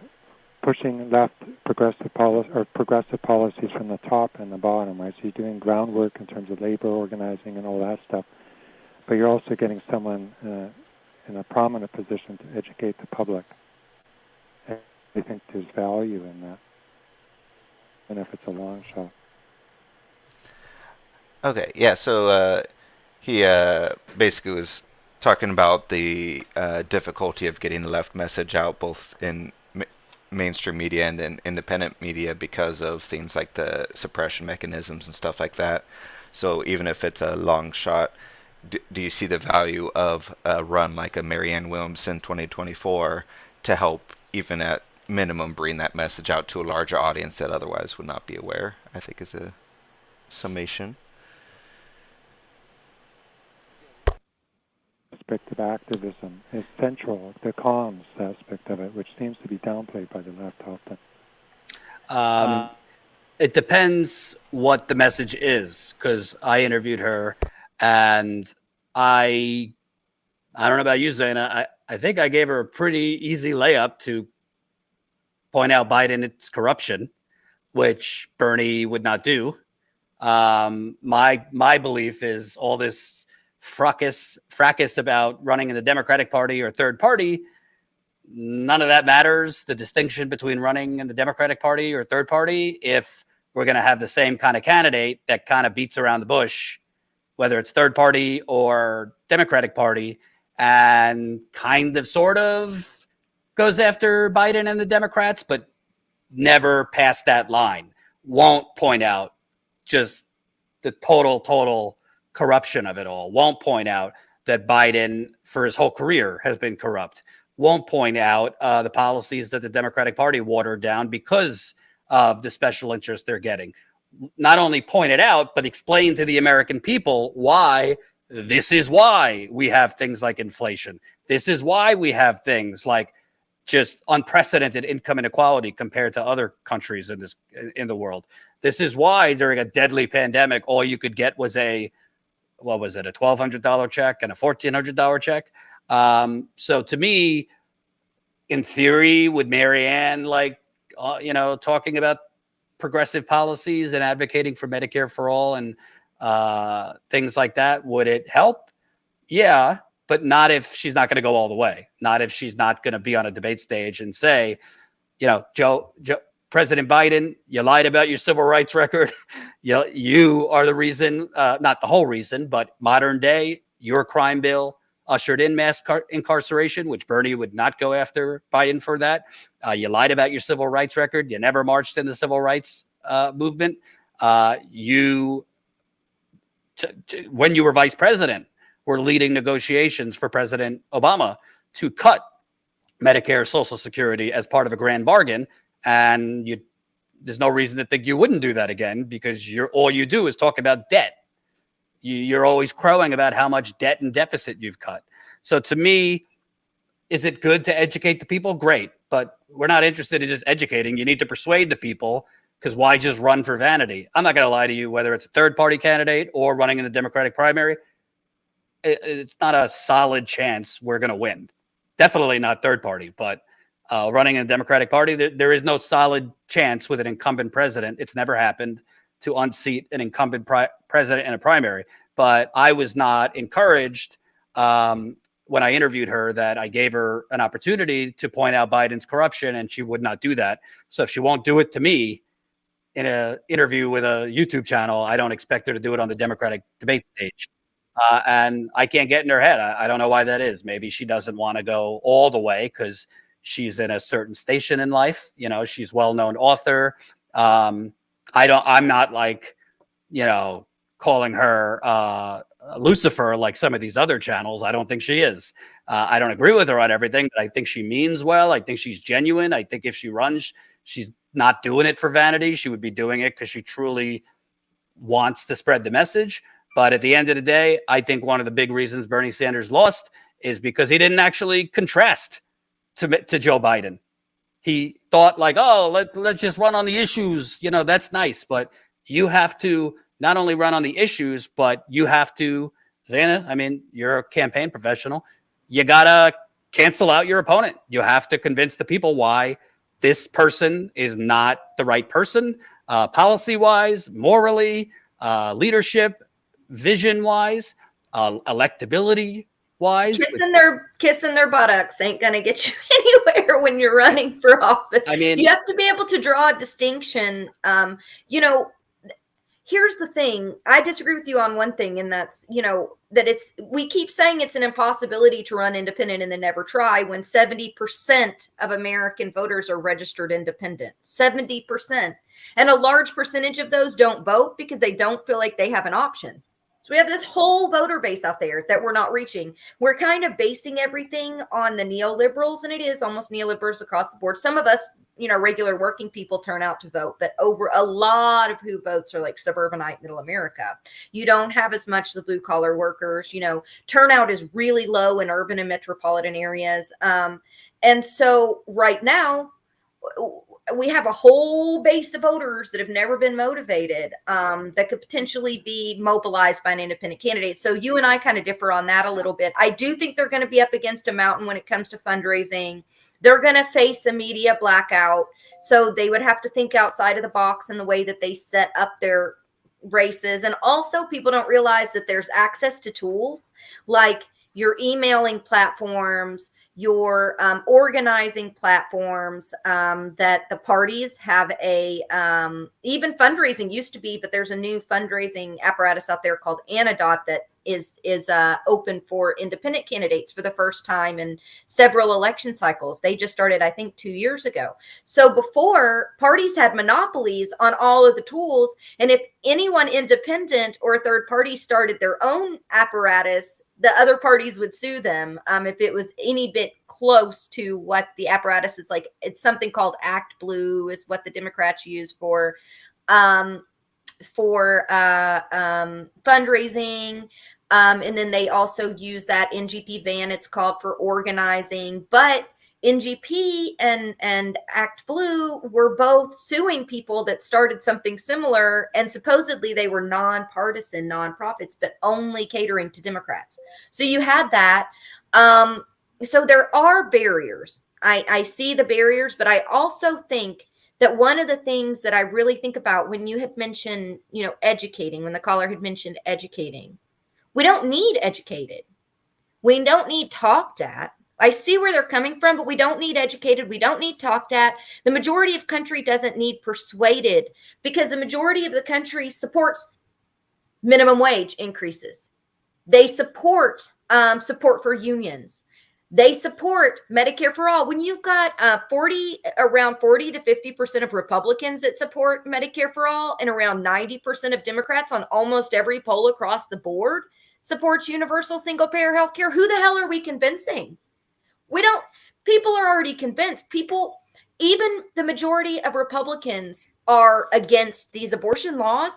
pushing left progressive policies from the top and the bottom, right? So you're doing groundwork in terms of labor organizing and all that stuff, but you're also getting someone in a prominent position to educate the public. And I think there's value in that, and if it's a long shot. Okay, yeah, so he basically was talking about the difficulty of getting the left message out, both in mainstream media and in independent media, because of things like the suppression mechanisms and stuff like that. So even if it's a long shot, do you see the value of a run like a Marianne Williamson 2024 to help, even at minimum, bring that message out to a larger audience that otherwise would not be aware? I think is a summation. Aspect of activism is central, the comms aspect of it, which seems to be downplayed by the left often. It depends what the message is, because I interviewed her, and I don't know about you, Zaina. I think I gave her a pretty easy layup to point out Biden's corruption, which Bernie would not do. My belief is all this fracas about running in the Democratic Party or third party, none of that matters. The distinction between running in the Democratic Party or third party, if we're going to have the same kind of candidate that kind of beats around the bush, whether it's third party or Democratic Party, and kind of sort of goes after Biden and the Democrats, but never past that line, won't point out just the total corruption of it all, won't point out that Biden for his whole career has been corrupt, won't point out the policies that the Democratic Party watered down because of the special interest they're getting. Not only point it out, but explain to the American people why this is why we have things like inflation. This is why we have things like just unprecedented income inequality compared to other countries in the world. This is why during a deadly pandemic, all you could get was a $1,200 check and a $1,400 check. So to me, in theory, would Marianne talking about progressive policies and advocating for Medicare for all and things like that, would it help? Yeah, but not if she's not going to go all the way. Not if she's not going to be on a debate stage and say, Joe, President Biden, you lied about your civil rights record. You are the reason, not the whole reason, but modern day, your crime bill ushered in mass incarceration, which Bernie would not go after Biden for that. You lied about your civil rights record. You never marched in the civil rights movement. When you were vice president, were leading negotiations for President Obama to cut Medicare, Social Security as part of a grand bargain. And there's no reason to think you wouldn't do that again, because all you do is talk about debt. You're always crowing about how much debt and deficit you've cut. So to me, is it good to educate the people? Great. But we're not interested in just educating. You need to persuade the people, because why just run for vanity? I'm not going to lie to you, whether it's a third party candidate or running in the Democratic primary, it's not a solid chance we're going to win. Definitely not third party, but running in the Democratic Party, there is no solid chance with an incumbent president. It's never happened to unseat an incumbent president in a primary. But I was not encouraged when I interviewed her that I gave her an opportunity to point out Biden's corruption, and she would not do that. So if she won't do it to me in an interview with a YouTube channel, I don't expect her to do it on the Democratic debate stage. And I can't get in her head. I don't know why that is. Maybe she doesn't want to go all the way because she's in a certain station in life. She's a well-known author. I'm not calling her Lucifer like some of these other channels. I don't think she is. I don't agree with her on everything, but I think she means well. I think she's genuine. I think if she runs, she's not doing it for vanity. She would be doing it because she truly wants to spread the message. But at the end of the day, I think one of the big reasons Bernie Sanders lost is because he didn't actually contrast to Joe Biden. He thought like, oh, let's just run on the issues. You know, that's nice. But you have to not only run on the issues, but you have to, Xana, I mean, you're a campaign professional. You got to cancel out your opponent. You have to convince the people why this person is not the right person, policy-wise, morally, leadership, vision-wise, electability-wise. Kissing their buttocks ain't gonna get you anywhere when you're running for office. I mean, you have to be able to draw a distinction. You know, here's the thing. I disagree with you on one thing, and that's, you know, that we keep saying it's an impossibility to run independent and then never try when 70% of American voters are registered independent. 70%. And a large percentage of those don't vote because they don't feel like they have an option. So we have this whole voter base out there that we're not reaching. We're kind of basing everything on the neoliberals, and it is almost neoliberals across the board. Some of us, you know, regular working people turn out to vote, but over a lot of who votes are like suburbanite middle America. You don't have as much the blue collar workers, you know, turnout is really low in urban and metropolitan areas. And so right now, we have a whole base of voters that have never been motivated, that could potentially be mobilized by an independent candidate. So you and I kind of differ on that a little bit. I do think they're going to be up against a mountain when it comes to fundraising. They're going to face a media blackout. So they would have to think outside of the box in the way that they set up their races. And also people don't realize that there's access to tools like your emailing platforms, your organizing platforms, that the parties have even fundraising used to be, but there's a new fundraising apparatus out there called Anadot that is open for independent candidates for the first time in several election cycles. They just started, I think, 2 years ago. So before, parties had monopolies on all of the tools. And if anyone independent or a third party started their own apparatus, the other parties would sue them if it was any bit close to what the apparatus is like. It's something called Act Blue is what the Democrats use for fundraising. And then they also use that NGP van, it's called, for organizing. But NGP and Act Blue were both suing people that started something similar, and supposedly they were nonpartisan nonprofits, but only catering to Democrats. So you had that. So there are barriers. I see the barriers, but I also think that one of the things that I really think about when you had mentioned, you know, educating, when the caller had mentioned educating, we don't need educated. We don't need talked at. I see where they're coming from, but we don't need educated. We don't need talked at. The majority of country doesn't need persuaded, because the majority of the country supports minimum wage increases. They support support for unions. They support Medicare for all. When you've got around 40 to 50% of Republicans that support Medicare for all, and around 90% of Democrats on almost every poll across the board supports universal single payer health care, who the hell are we convincing? People are already convinced. Even the majority of Republicans are against these abortion laws.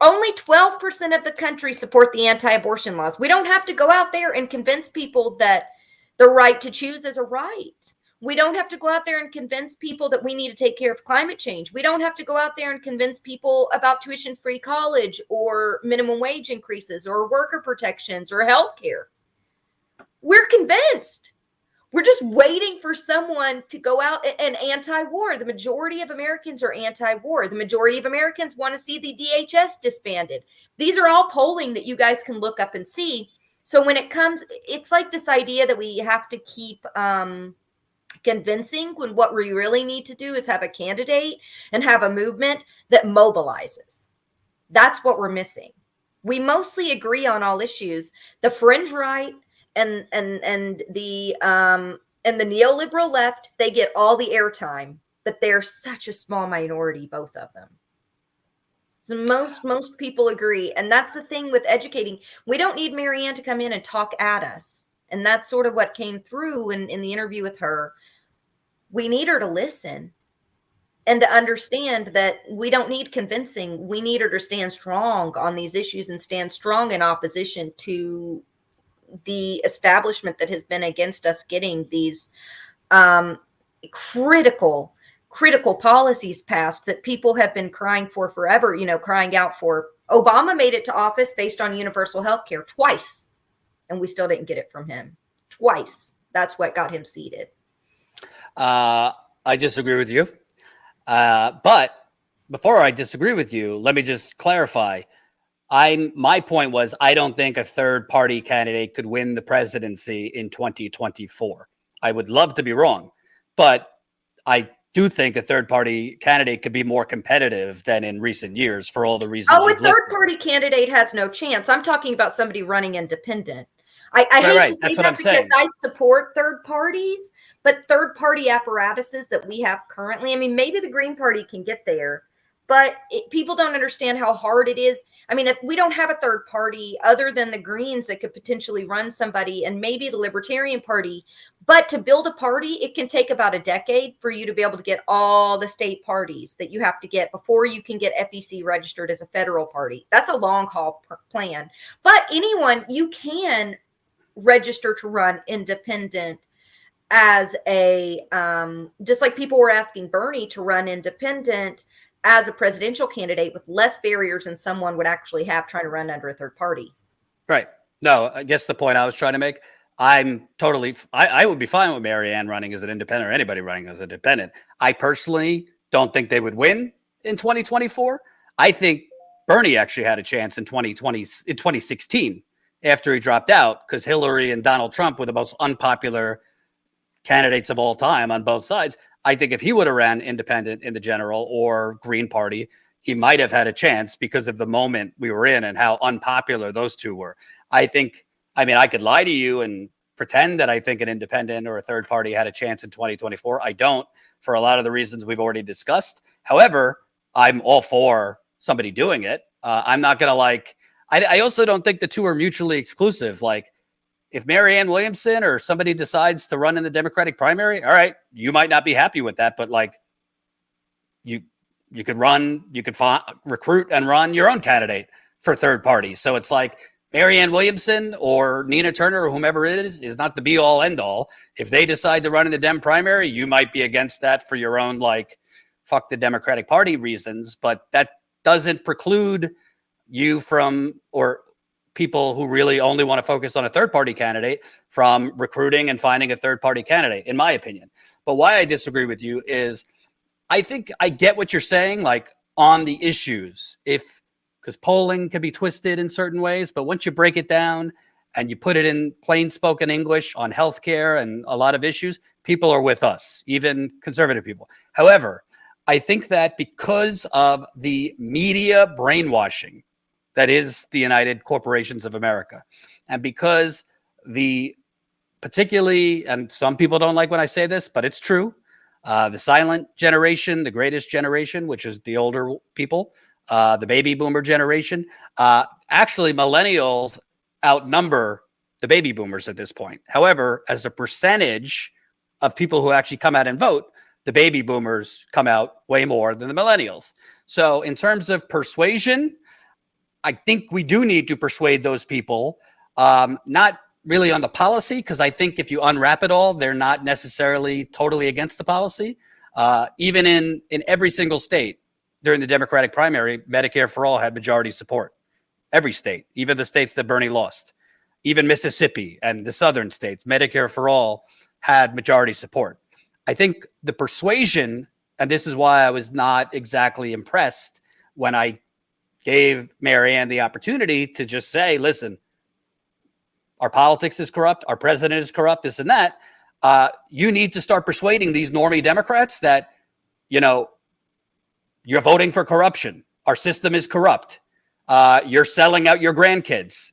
Only 12% of the country support the anti-abortion laws. We don't have to go out there and convince people that the right to choose is a right. We don't have to go out there and convince people that we need to take care of climate change. We don't have to go out there and convince people about tuition-free college or minimum wage increases or worker protections or health care. We're convinced. We're just waiting for someone to go out and anti-war. The majority of Americans are anti-war. The majority of Americans want to see the DHS disbanded. These are all polling that you guys can look up and see. So when it comes, it's like this idea that we have to keep convincing, when what we really need to do is have a candidate and have a movement that mobilizes. That's what we're missing. We mostly agree on all issues. The fringe right and the neoliberal left, they get all the airtime, but they're such a small minority, both of them. So most people agree. And that's the thing with educating. We don't need Marianne to come in and talk at us. And that's sort of what came through in the interview with her. We need her to listen and to understand that we don't need convincing. We need her to stand strong on these issues and stand strong in opposition to the establishment that has been against us getting these critical policies passed that people have been crying for forever, crying out for. Obama made it to office based on universal health care twice, and we still didn't get it from him. Twice. That's what got him seated. I disagree with you. But before I disagree with you, let me just clarify. My point was, I don't think a third party candidate could win the presidency in 2024. I would love to be wrong, but I do think a third party candidate could be more competitive than in recent years for all the reasons. Oh, a third party candidate has no chance. I'm talking about somebody running independent. I hate to say that because I support third parties, but third party apparatuses that we have currently, I mean, maybe the Green Party can get there, but people don't understand how hard it is. I mean, if we don't have a third party other than the Greens that could potentially run somebody, and maybe the Libertarian Party, but to build a party, it can take about a decade for you to be able to get all the state parties that you have to get before you can get FEC registered as a federal party. That's a long haul plan. But anyone, you can register to run independent as a just like people were asking Bernie to run independent as a presidential candidate with less barriers than someone would actually have trying to run under a third party. Right. No, I guess the point I was trying to make, I would be fine with Marianne running as an independent or anybody running as an independent. I personally don't think they would win in 2024. I think Bernie actually had a chance in 2016 after he dropped out, because Hillary and Donald Trump were the most unpopular candidates of all time on both sides. I think if he would have ran independent in the general or Green Party, he might have had a chance because of the moment we were in and how unpopular those two were. I could lie to you and pretend that I think an independent or a third party had a chance in 2024. I don't, for a lot of the reasons we've already discussed. However, I'm all for somebody doing it. I'm not going to I also don't think the two are mutually exclusive. Like, if Marianne Williamson or somebody decides to run in the Democratic primary, all right, you might not be happy with that, but you could recruit and run your own candidate for third parties. So it's like Marianne Williamson or Nina Turner or whomever it is not the be all end all. If they decide to run in the Dem primary, you might be against that for your own, fuck the Democratic Party reasons, but that doesn't preclude you from, or people who really only want to focus on a third party candidate, from recruiting and finding a third party candidate, in my opinion. But why I disagree with you is I think I get what you're saying, on the issues, because polling can be twisted in certain ways, but once you break it down and you put it in plain spoken English on healthcare and a lot of issues, people are with us, even conservative people. However, I think that because of the media brainwashing that is the United Corporations of America, and because particularly, and some people don't like when I say this, but it's true, the silent generation, the greatest generation, which is the older people, the baby boomer generation, actually millennials outnumber the baby boomers at this point. However, as a percentage of people who actually come out and vote, the baby boomers come out way more than the millennials. So in terms of persuasion, I think we do need to persuade those people, not really on the policy, because I think if you unwrap it all, they're not necessarily totally against the policy. Even in every single state during the Democratic primary, Medicare for all had majority support. Every state, even the states that Bernie lost, even Mississippi and the southern states, Medicare for all had majority support. I think the persuasion, and this is why I was not exactly impressed when I gave Marianne the opportunity to just say, listen, our politics is corrupt, our president is corrupt, this and that. You need to start persuading these normie Democrats that, you're voting for corruption. Our system is corrupt. You're selling out your grandkids.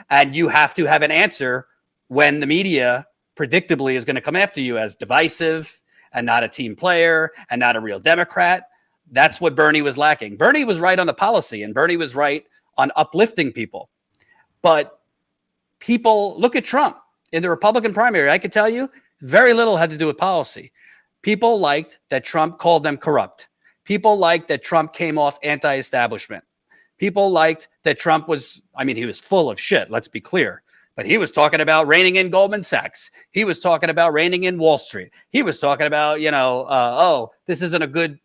And you have to have an answer when the media predictably is going to come after you as divisive and not a team player and not a real Democrat. That's what Bernie was lacking. Bernie was right on the policy, and Bernie was right on uplifting people. But people look at Trump in the Republican primary. I could tell you very little had to do with policy. People liked that Trump called them corrupt. People liked that Trump came off anti-establishment. People liked that Trump was, I mean, he was full of shit, let's be clear. But he was talking about reining in Goldman Sachs. He was talking about reining in Wall Street. He was talking about, this isn't a good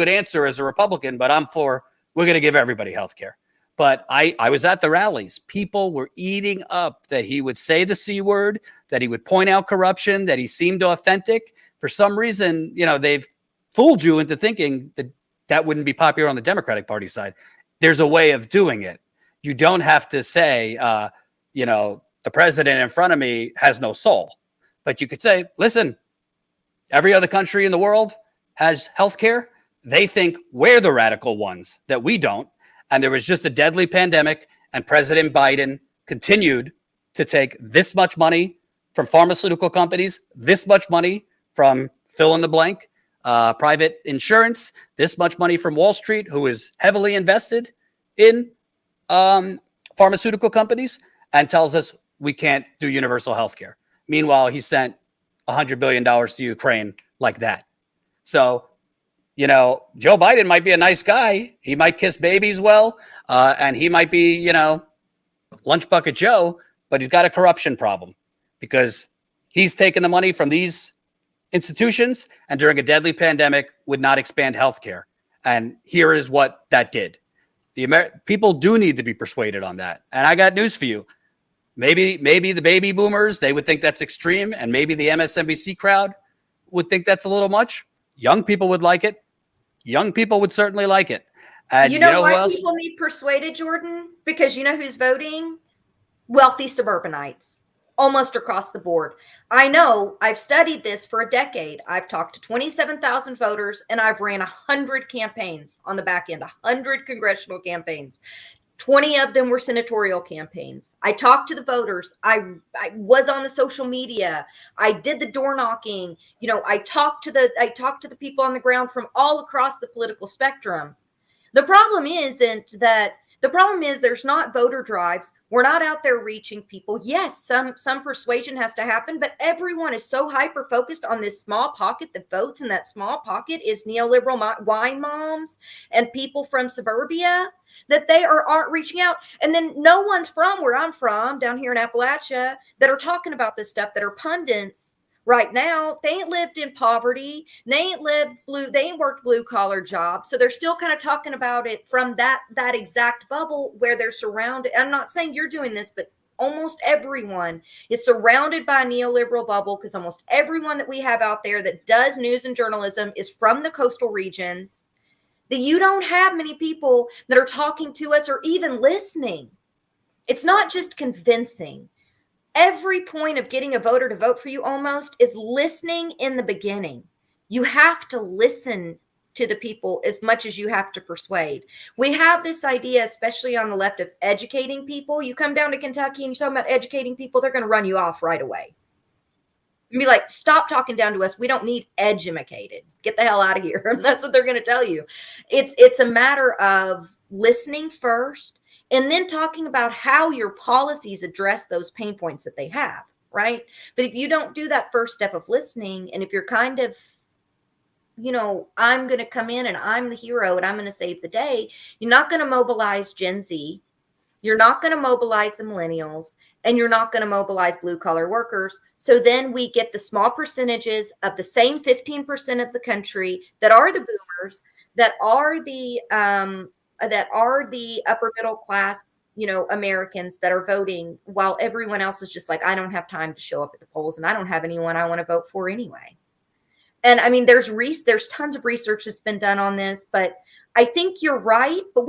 answer as a Republican, but we're going to give everybody health care. But I was at the rallies. People were eating up that he would say the C word, that he would point out corruption, that he seemed authentic. For some reason, they've fooled you into thinking that wouldn't be popular on the Democratic Party side. There's a way of doing it. You don't have to say, the president in front of me has no soul. But you could say, listen, every other country in the world has health care. They think we're the radical ones, that we don't. And there was just a deadly pandemic, and President Biden continued to take this much money from pharmaceutical companies, this much money from fill in the blank, private insurance, this much money from Wall Street, who is heavily invested in pharmaceutical companies, and tells us we can't do universal health care. Meanwhile, he sent $100 billion to Ukraine like that. So, Joe Biden might be a nice guy. He might kiss babies well, and he might be, lunch bucket Joe, but he's got a corruption problem because he's taken the money from these institutions and during a deadly pandemic would not expand healthcare. And here is what that did. People do need to be persuaded on that. And I got news for you. Maybe the baby boomers, they would think that's extreme, and maybe the MSNBC crowd would think that's a little much. Young people would like it. Young people would certainly like it. And you know why who else? People need persuaded, Jordan? Because you know who's voting? Wealthy suburbanites, almost across the board. I know, I've studied this for a decade. I've talked to 27,000 voters, and I've ran 100 campaigns on the back end, 100 congressional campaigns. 20 of them were senatorial campaigns. I talked to the voters. I was on the social media. I did the door knocking. I talked to the people on the ground from all across the political spectrum. The problem is there's not voter drives. We're not out there reaching people. Yes, some persuasion has to happen, but everyone is so hyper focused on this small pocket that votes, and that small pocket is neoliberal wine moms and people from suburbia, that they aren't reaching out. And then no one's from where I'm from, down here in Appalachia, that are talking about this stuff, that are pundits right now. They ain't lived in poverty. They ain't worked blue collar jobs. So they're still kind of talking about it from that exact bubble where they're surrounded. I'm not saying you're doing this, but almost everyone is surrounded by a neoliberal bubble, because almost everyone that we have out there that does news and journalism is from the coastal regions. That you don't have many people that are talking to us or even listening. It's not just convincing. Every point of getting a voter to vote for you almost is listening in the beginning. You have to listen to the people as much as you have to persuade. We have this idea, especially on the left, of educating people. You come down to Kentucky and you're talking about educating people, they're going to run you off right away. And be like, stop talking down to us. We don't need educated. Get the hell out of here. That's what they're going to tell you. It's a matter of listening first and then talking about how your policies address those pain points that they have, right? But if you don't do that first step of listening, and if you're kind of, I'm going to come in and I'm the hero and I'm going to save the day, you're not going to mobilize Gen Z. You're not going to mobilize the millennials, and you're not going to mobilize blue collar workers. So then we get the small percentages of the same 15% of the country that are the boomers, that are the upper middle class, Americans that are voting, while everyone else is just like, I don't have time to show up at the polls, and I don't have anyone I want to vote for anyway. And I mean, there's tons of research that's been done on this, but I think you're right. But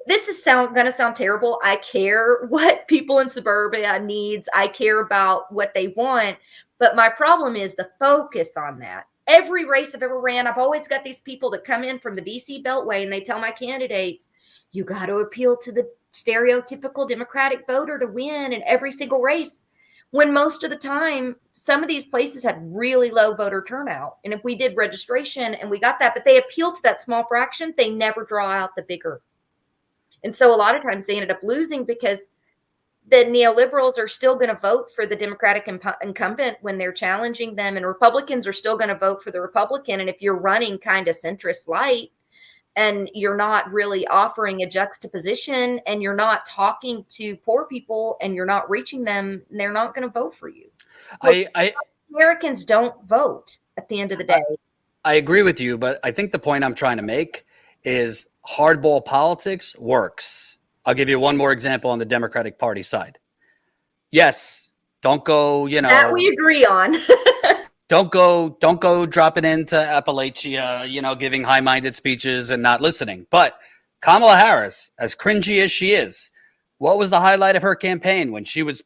this is going to sound terrible. I care what people in suburbia needs. I care about what they want. But my problem is the focus on that. Every race I've ever ran, I've always got these people that come in from the DC Beltway, and they tell my candidates, you got to appeal to the stereotypical Democratic voter to win in every single race. When most of the time, some of these places had really low voter turnout. And if we did registration and we got that, but they appeal to that small fraction, they never draw out the bigger. And so a lot of times they ended up losing because the neoliberals are still going to vote for the Democratic incumbent when they're challenging them, and Republicans are still going to vote for the Republican. And if you're running kind of centrist light and you're not really offering a juxtaposition and you're not talking to poor people and you're not reaching them, they're not going to vote for you. Americans don't vote at the end of the day. I agree with you, but I think the point I'm trying to make is hardball politics works. I'll give you one more example on the Democratic Party side. Yes, don't go, that we agree on. Don't go dropping into Appalachia, giving high-minded speeches and not listening. But Kamala Harris, as cringy as she is, what was the highlight of her campaign when she was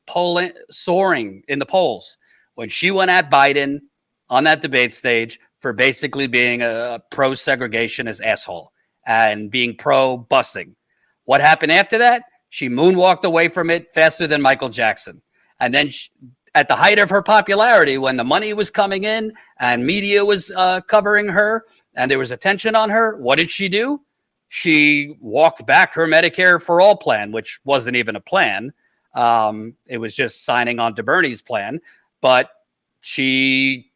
soaring in the polls? When she went at Biden on that debate stage for basically being a pro-segregationist asshole and being pro-busing. What happened after that? She moonwalked away from it faster than Michael Jackson. And then at the height of her popularity, when the money was coming in and media was covering her and there was attention on her, what did she do? She walked back her Medicare for All plan, which wasn't even a plan. It was just signing on to Bernie's plan. But she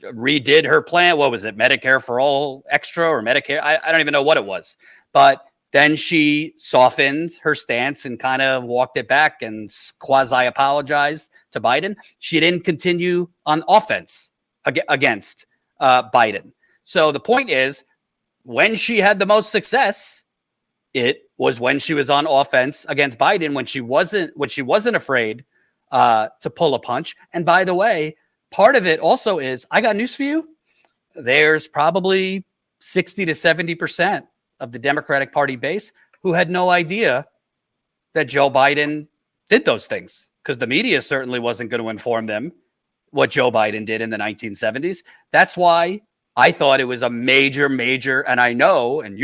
redid her plan. What was it? Medicare for All Extra or Medicare? I don't even know what it was. But then she softened her stance and kind of walked it back and quasi-apologized to Biden. She didn't continue on offense against Biden. So the point is, when she had the most success, it was when she was on offense against Biden, when she wasn't afraid to pull a punch. And by the way, part of it also is, I got news for you. There's probably 60 to 70% of the Democratic Party base who had no idea that Joe Biden did those things, because the media certainly wasn't going to inform them what Joe Biden did in the 1970s. That's why I thought it was a major, and I know, and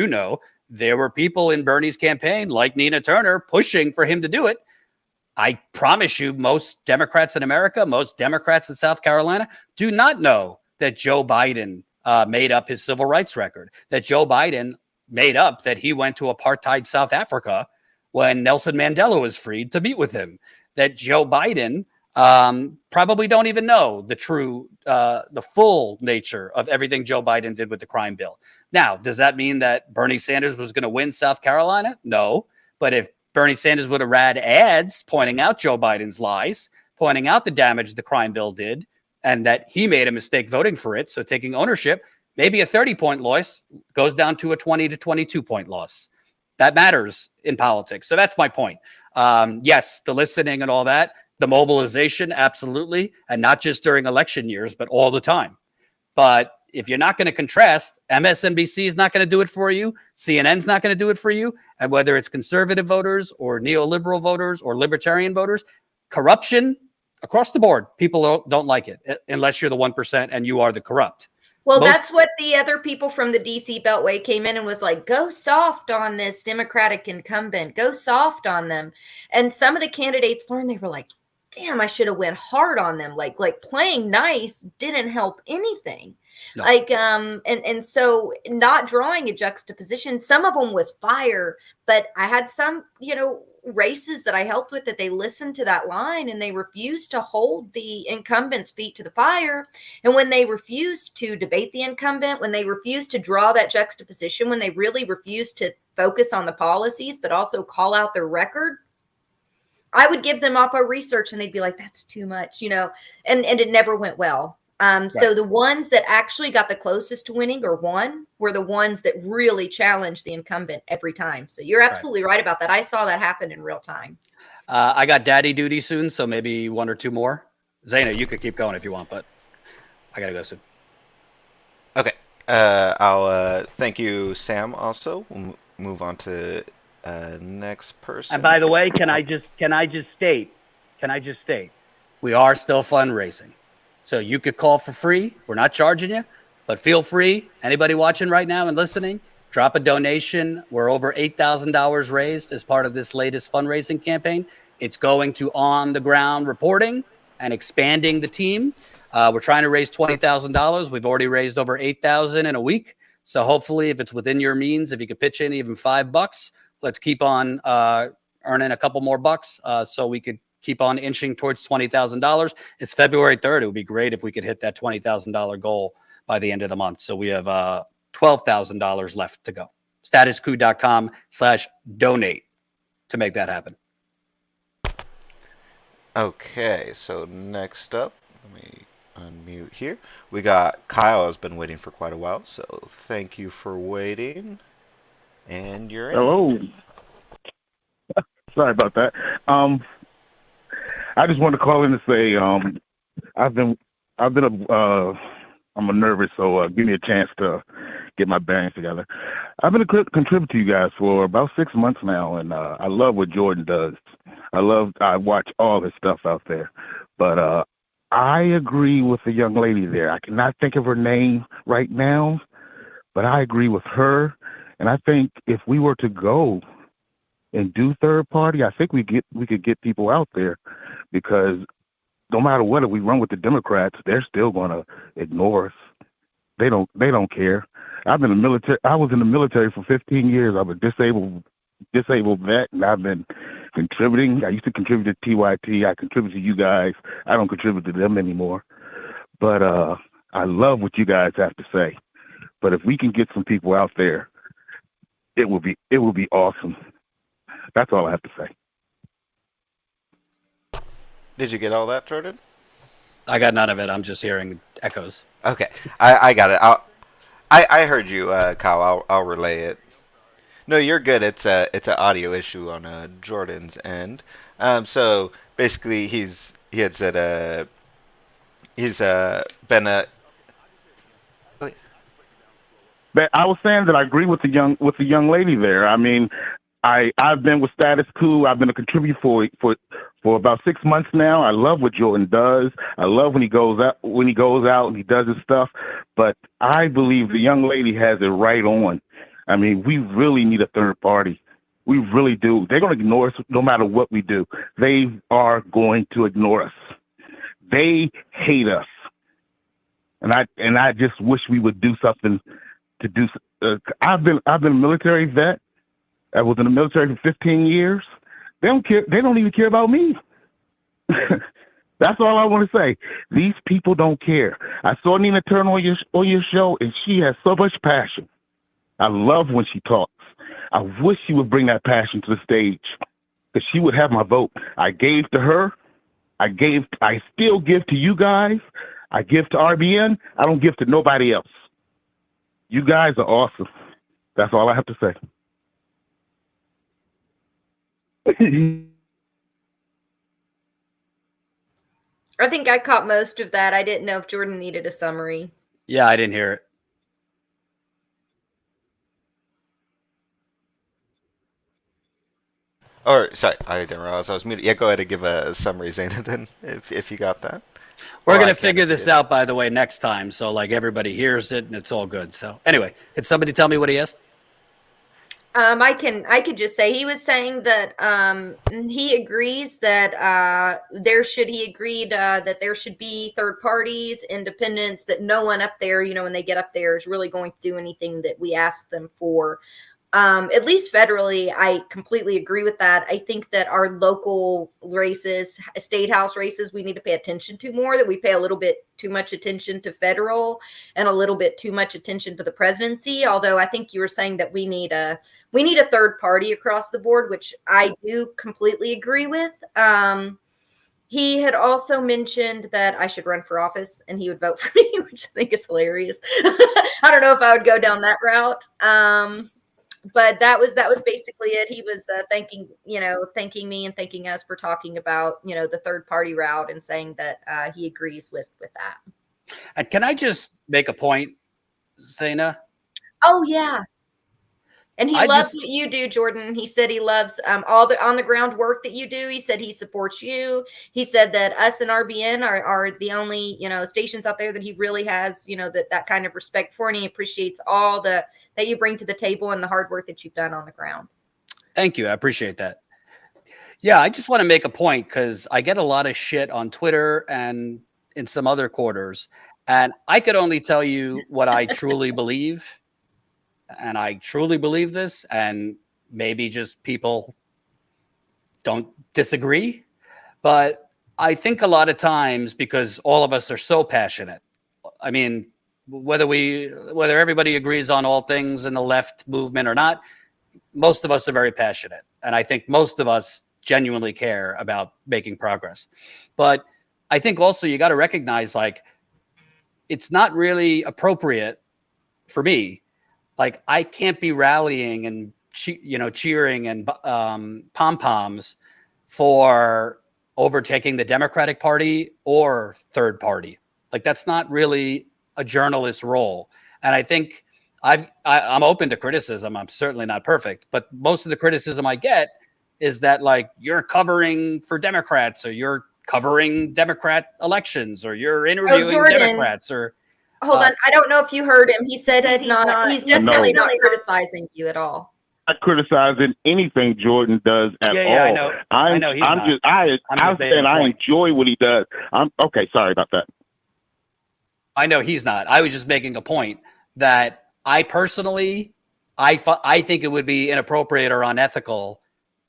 there were people in Bernie's campaign like Nina Turner pushing for him to do it. I promise you, most Democrats in America, most Democrats in South Carolina do not know that Joe Biden made up his civil rights record, that Joe Biden made up that he went to apartheid South Africa when Nelson Mandela was freed to meet with him, that Joe Biden probably don't even know the full nature of everything Joe Biden did with the crime bill. Now, does that mean that Bernie Sanders was going to win South Carolina? No. But if Bernie Sanders would have read ads pointing out Joe Biden's lies, pointing out the damage the crime bill did, and that he made a mistake voting for it, so taking ownership, maybe a 30-point loss goes down to a 20 to 22-point loss. That matters in politics. So that's my point. Yes, the listening and all that, the mobilization, absolutely. And not just during election years, but all the time. But if you're not going to contrast, MSNBC is not going to do it for you. CNN's not going to do it for you. And whether it's conservative voters or neoliberal voters or libertarian voters, corruption across the board, people don't like it unless you're the 1% and you are the corrupt. Well, that's what the other people from the DC Beltway came in and was like, go soft on this Democratic incumbent, go soft on them. And some of the candidates learned, they were like, damn, I should have went hard on them. Like playing nice didn't help anything. No. And so not drawing a juxtaposition, some of them was fire, but I had some, races that I helped with that they listened to that line and they refused to hold the incumbent's feet to the fire. And when they refused to debate the incumbent, when they refused to draw that juxtaposition, when they really refused to focus on the policies, but also call out their record, I would give them Oppo research and they'd be like, that's too much, and it never went well. Right. So the ones that actually got the closest to winning or won were the ones that really challenged the incumbent every time. So you're absolutely right about that. I saw that happen in real time. I got daddy duty soon, so maybe one or two more. Zaina, you could keep going if you want, but I got to go soon. Okay. I'll thank you, Sam, also. We'll move on to next person. And by the way, can I just state, we are still fundraising. So you could call for free. We're not charging you, but feel free. Anybody watching right now and listening, drop a donation. We're over $8,000 raised as part of this latest fundraising campaign. It's going to on-the-ground reporting and expanding the team. We're trying to raise $20,000. We've already raised over $8,000 in a week. So hopefully, if it's within your means, if you could pitch in even $5, let's keep on earning a couple more bucks so we could keep on inching towards $20,000. It's February 3rd. It would be great if we could hit that $20,000 goal by the end of the month. So we have $12,000 left to go. StatusCoup.com/donate to make that happen. Okay, so next up, let me unmute here. We got Kyle has been waiting for quite a while, so thank you for waiting. And you're in. Hello. Sorry about that. I just wanted to call in to say I'm nervous, so give me a chance to get my bearings together. I've been contributing to you guys for about 6 months now, and I love what Jordan does. I watch all his stuff out there, but I agree with the young lady there. I cannot think of her name right now, but I agree with her, and I think if we were to go and do third party, I think we could get people out there, because no matter what, if we run with the Democrats, they're still going to ignore us. They don't care. I was in the military for 15 years. I'm a disabled vet, and I've been contributing. I used to contribute to TYT. I contribute to you guys. I don't contribute to them anymore. But I love what you guys have to say. But if we can get some people out there, it will be awesome. That's all I have to say. Did you get all that, Jordan? I got none of it. I'm just hearing echoes. Okay, I got it. I heard you, Kyle. I'll relay it. No, you're good. It's an audio issue on Jordan's end. So basically, he had said he's been a. But I was saying that I agree with the young lady there. I mean, I've been with Status Coup. I've been a contributor for about 6 months now. I love what Jordan does. I love when he goes out and he does his stuff. But I believe the young lady has it right on. I mean, we really need a third party. We really do. They're going to ignore us no matter what we do. They are going to ignore us. They hate us. And I just wish we would do something to do. I've been a military vet. I was in the military for 15 years. They don't care. They don't even care about me. That's all I want to say. These people don't care. I saw Nina Turner on your show, and she has so much passion. I love when she talks. I wish she would bring that passion to the stage, because she would have my vote. I gave to her. I still give to you guys. I give to RBN. I don't give to nobody else. You guys are awesome. That's all I have to say. I think I caught most of that. I didn't know if Jordan needed a summary. Yeah, I didn't hear it. Or sorry, I didn't realize I was muted. Yeah, go ahead and give a summary, Zaina, then, if you got that. We're going to figure this out, by the way, next time. So like everybody hears it and it's all good. So anyway, could somebody tell me what he asked? I could just say he was saying that he agrees that he agreed that there should be third parties, independents, that no one up there, when they get up there, is really going to do anything that we ask them for. At least federally, I completely agree with that. I think that our local races, state house races, we need to pay attention to more, that we pay a little bit too much attention to federal and a little bit too much attention to the presidency. Although I think you were saying that we need a third party across the board, which I do completely agree with. He had also mentioned that I should run for office and he would vote for me, which I think is hilarious. I don't know if I would go down that route. But that was basically it. He was thanking me and thanking us for talking about, the third party route, and saying that he agrees with that. And can I just make a point, Zaina? Oh, yeah. And he loves what you do, Jordan. He said he loves all the on the ground work that you do. He said he supports you. He said that us and RBN are the only, stations out there that he really has, that kind of respect for. And he appreciates all that you bring to the table and the hard work that you've done on the ground. Thank you. I appreciate that. Yeah, I just want to make a point, because I get a lot of shit on Twitter and in some other quarters. And I could only tell you what I truly believe. And I truly believe this, and maybe just people don't disagree, but I think a lot of times, because all of us are so passionate, I mean, whether everybody agrees on all things in the left movement or not, most of us are very passionate. And I think most of us genuinely care about making progress. But I think also you got to recognize, like, it's not really appropriate for me. Like, I can't be rallying and cheering and pom-poms for overtaking the Democratic Party or third party. Like, that's not really a journalist's role. And I think I'm open to criticism. I'm certainly not perfect, but most of the criticism I get is that, like, you're covering for Democrats, or you're covering Democrat elections, or you're interviewing Democrats, or hold on. I don't know if you heard him. He said he's definitely not criticizing you at all. Not criticizing anything Jordan does at all. Yeah, I know. I know he's not. I'm saying I enjoy what he does. Okay. Sorry about that. I know he's not. I was just making a point that I personally, I think it would be inappropriate or unethical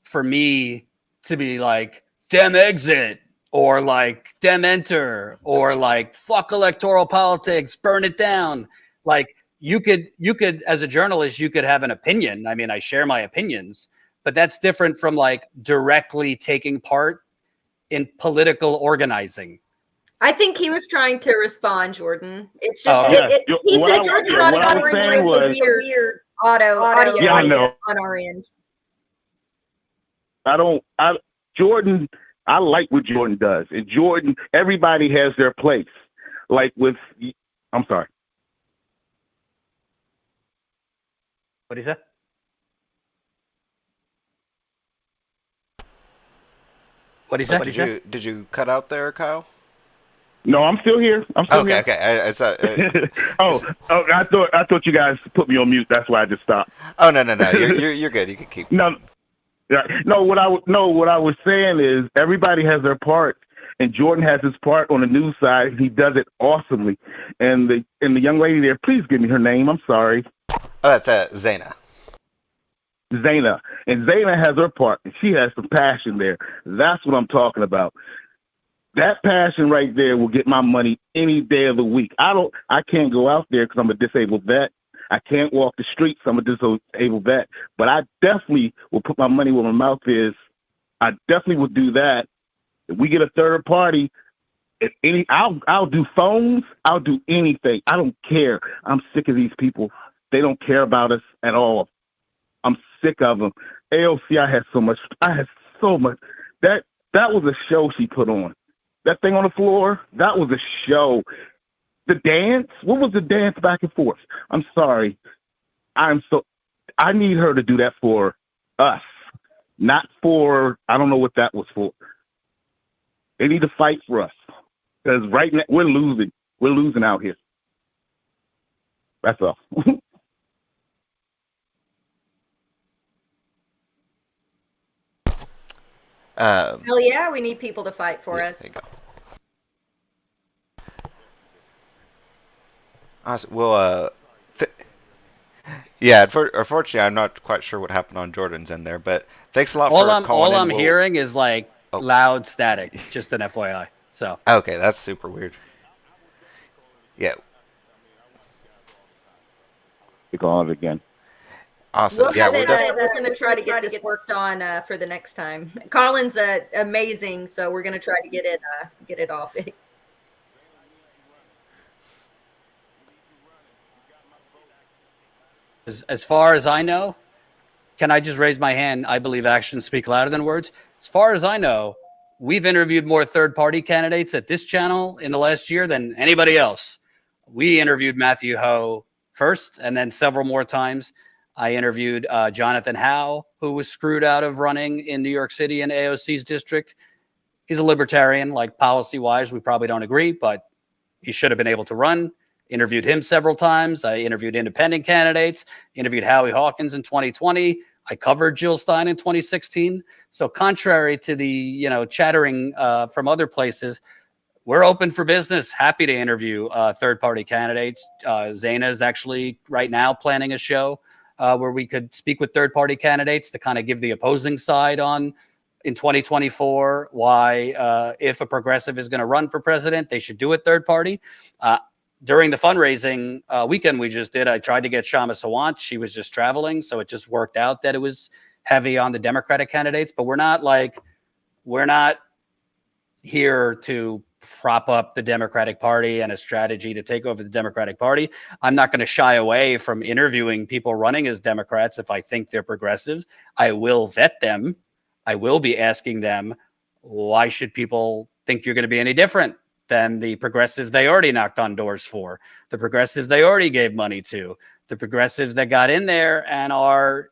for me to be like, Dem exit, or like Dem enter, or like fuck electoral politics, burn it down. Like, you could, as a journalist, you could have an opinion. I mean, I share my opinions, but that's different from like directly taking part in political organizing. I think he was trying to respond, Jordan. It's just he said Jordan's not covering weird audio on our end. Jordan, I like what Jordan does. And Jordan, everybody has their place. Like I'm sorry. What is that? What is that? Did you cut out there, Kyle? No, I'm still here. Okay. I saw, I thought you guys put me on mute. That's why I just stopped. Oh no. You're good. You can keep. No. What I was saying is everybody has their part, and Jordan has his part on the news side. He does it awesomely. And the young lady there, please give me her name. I'm sorry. Oh, that's Zaina. Zaina. And Zaina has her part, and she has some passion there. That's what I'm talking about. That passion right there will get my money any day of the week. I can't go out there because I'm a disabled vet. I can't walk the streets. I'm a disabled vet. But I definitely will put my money where my mouth is. I definitely will do that. If we get a third party, I'll do phones. I'll do anything. I don't care. I'm sick of these people. They don't care about us at all. I'm sick of them. AOC, I had so much. That was a show she put on. That thing on the floor, that was a show. The dance, what was the dance back and forth? I'm sorry. I need her to do that for us, not for, I don't know what that was for. They need to fight for us, because right now we're losing. We're losing out here. That's all. Hell yeah, we need people to fight for us. There you go. Awesome. Well, unfortunately, I'm not quite sure what happened on Jordan's end there, but thanks a lot for calling in. All I'm hearing is like loud static, just an FYI. So. Okay, that's super weird. Yeah. We're on it again. Awesome. We're going to try to get this worked on for the next time. Colin's amazing, so we're going to try to get it all fixed. As far as I know, can I just raise my hand? I believe actions speak louder than words. As far as I know, we've interviewed more third-party candidates at this channel in the last year than anybody else. We interviewed Matthew Ho first, and then several more times. I interviewed Jonathan Howe, who was screwed out of running in New York City in AOC's district. He's a libertarian, like policy-wise. We probably don't agree, but he should have been able to run. Interviewed him several times. I interviewed independent candidates, interviewed Howie Hawkins in 2020. I covered Jill Stein in 2016. So contrary to the, chattering from other places, we're open for business. Happy to interview third-party candidates. Zaina is actually right now planning a show where we could speak with third-party candidates to kind of give the opposing side on in 2024 why if a progressive is going to run for president, they should do it third party. During the fundraising weekend we just did, I tried to get Shama Sawant. She was just traveling, so it just worked out that it was heavy on the Democratic candidates. But we're not here to prop up the Democratic Party and a strategy to take over the Democratic Party. I'm not going to shy away from interviewing people running as Democrats if I think they're progressives. I will vet them. I will be asking them, why should people think you're going to be any different than the progressives they already knocked on doors for, the progressives they already gave money to, the progressives that got in there and are,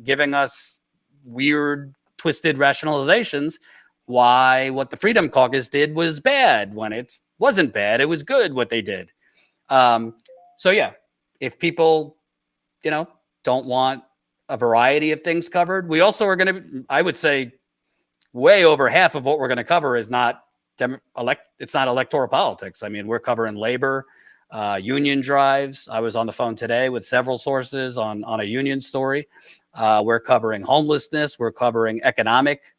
giving us weird, twisted rationalizations why what the Freedom Caucus did was bad when it wasn't bad. It was good what they did. So yeah, if people, don't want a variety of things covered, we also are going to, I would say way over half of what we're going to cover is not it's not electoral politics. I mean, we're covering labor, union drives. I was on the phone today with several sources on a union story. We're covering homelessness. We're covering economic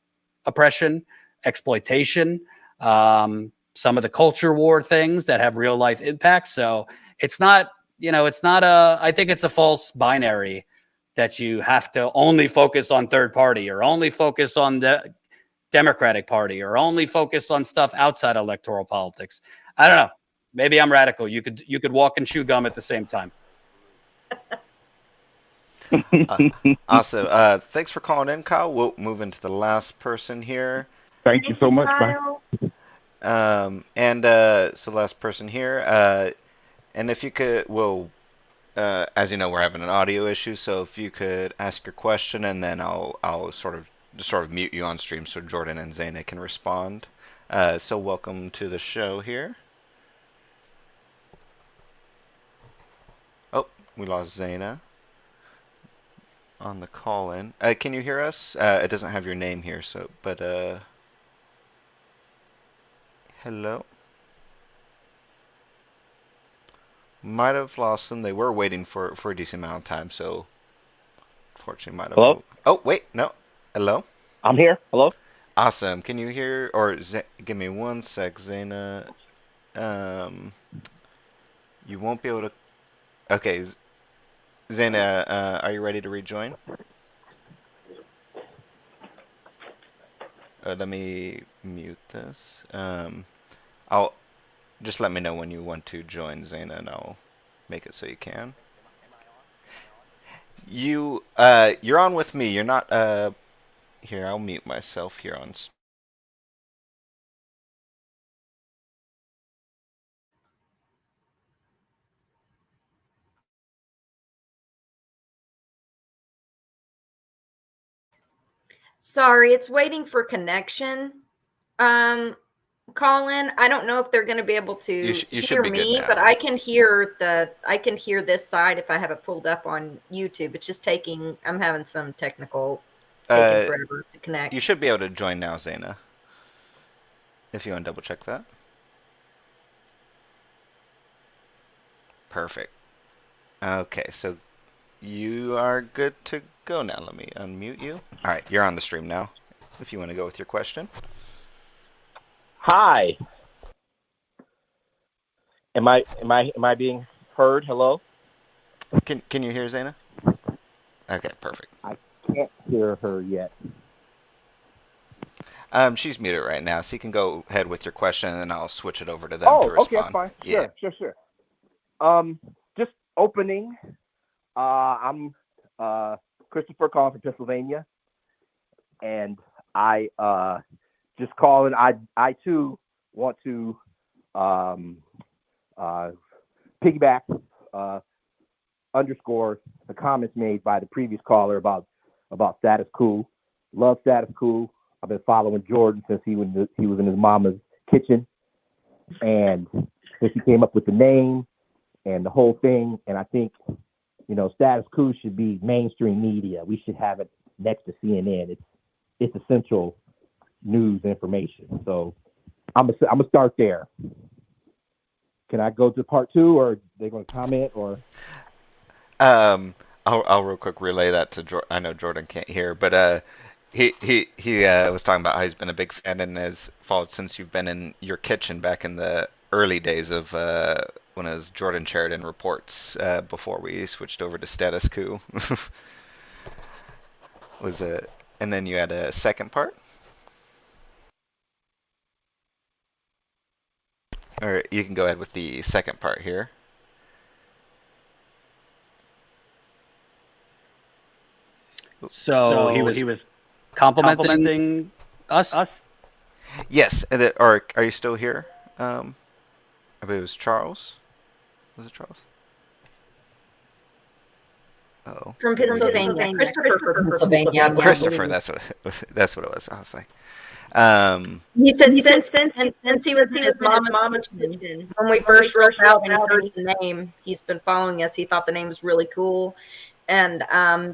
oppression, exploitation, some of the culture war things that have real life impacts. So it's not, I think it's a false binary that you have to only focus on third party or only focus on the Democratic Party or only focus on stuff outside electoral politics. I don't know. Maybe I'm radical. You could walk and chew gum at the same time. Awesome. Thanks for calling in, Kyle. We'll move into the last person here. Thank you so much. Bye. So last person here. And if you could, as you know, we're having an audio issue. So if you could ask your question, and then I'll sort of mute you on stream so Jordan and Zaina can respond. So welcome to the show here. Oh, we lost Zaina on the call in. Can you hear us? It doesn't have your name here, but hello. Might have lost them. They were waiting for a decent amount of time, so unfortunately might have. Hello? Oh, wait, no. Hello? I'm here. Hello? Awesome. Can you hear, or give me one sec, Zaina. You won't be able to. Okay, Zaina, are you ready to rejoin? Let me mute this. I'll just let me know when you want to join, Zaina, and I'll make it so you can. You're on with me. You're not. Here, I'll mute myself here on. Sorry, it's waiting for connection. Colin, I don't know if they're going to be able to hear me, but I can hear this side if I have it pulled up on YouTube. It's just I'm having some technical taking forever to connect. You should be able to join now, Zaina. If you want to double check that. Perfect. Okay, so you are good to go now. Let me unmute you. All right, you're on the stream now. If you want to go with your question. Hi. Am I being heard? Hello? Can you hear Zaina? Okay, perfect. I can't hear her yet. She's muted right now, so you can go ahead with your question, and then I'll switch it over to them to respond. Okay, that's fine. Yeah. Sure. Just opening. I'm Christopher calling from Pennsylvania, and I just calling. I too want to piggyback underscore the comments made by the previous caller about Status Coup. Love Status Coup. I've been following Jordan since he was in his mama's kitchen, and since he came up with the name and the whole thing. And I think, Status Coup should be mainstream media. We should have it next to CNN. It's essential news information. So I'm gonna start there. Can I go to part 2, or are they going to comment, or? I'll real quick relay that to Jordan. I know Jordan can't hear, but He was talking about how he's been a big fan and has followed since you've been in your kitchen back in the early days of when it was Jordan Sheridan Reports before we switched over to Status Coup. Was it? And then you had a second part, or you can go ahead with the second part here. So he was complimenting us. Yes, or are you still here? I believe it was Charles. Was it Charles? Oh, From Pennsylvania, Christopher from Pennsylvania. I believe. Christopher. That's what it was. I was like, He said since he was in his mama's kitchen, when we first wrote out and heard the name, he's been following us. He thought the name was really cool, and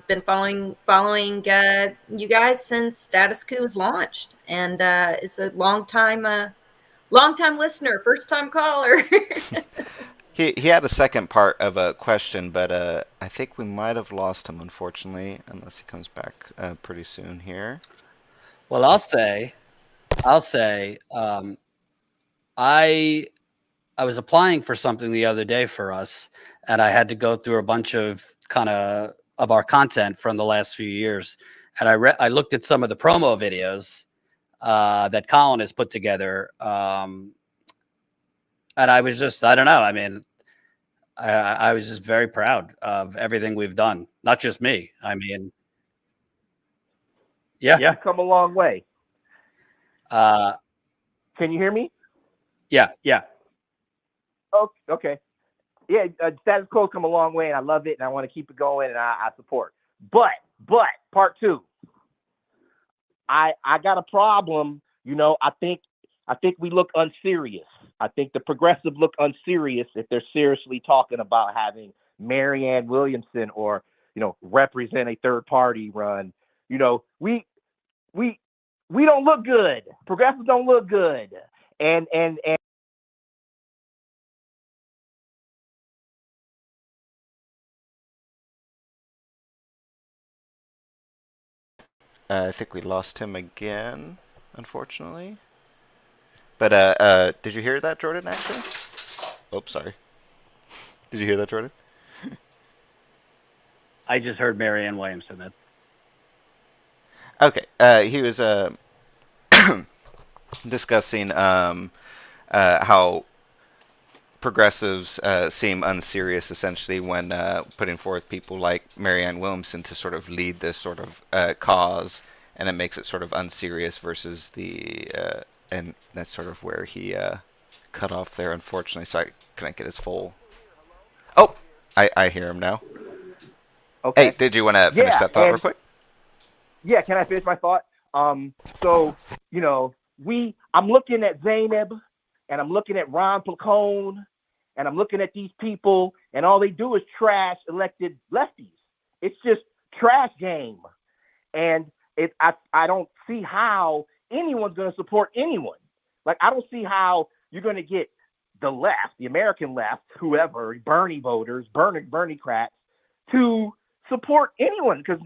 been following you guys since Status Coup was launched, and it's a long time listener, first time caller. he had a second part of a question, but I think we might have lost him, unfortunately, unless he comes back pretty soon here. Well, I'll say, I was applying for something the other day for us, and I had to go through a bunch of of our content from the last few years, and I looked at some of the promo videos that Colin has put together, and I was just, I don't know. I mean, I was just very proud of everything we've done. Not just me. I mean, yeah. You've come a long way. Can you hear me? Yeah. Oh, okay. Yeah, Status Quo's come a long way, and I love it, and I want to keep it going, and I support. But part two, I got a problem. I think we look unserious. I think the progressives look unserious if they're seriously talking about having Marianne Williamson or represent a third party run. We don't look good. Progressives don't look good, and I think we lost him again, unfortunately. But did you hear that, Jordan, actually? Oops, sorry. Did you hear that, Jordan? I just heard Marianne Williamson. Okay. He was discussing how progressives seem unserious, essentially, when putting forth people like Marianne Williamson to sort of lead this sort of cause, and it makes it sort of unserious versus the and that's sort of where he cut off there, unfortunately. So I couldn't get his full. Oh, I hear him now. Okay. Hey, did you want to finish that thought real quick? Yeah, can I finish my thought? So I'm looking at Zainab, and I'm looking at Ron Placone, and I'm looking at these people, and all they do is trash elected lefties. It's just trash game, and I don't see how anyone's going to support anyone. Like, I don't see how you're going to get the left, the American left, whoever, Bernie voters, Bernie cracks, to support anyone, because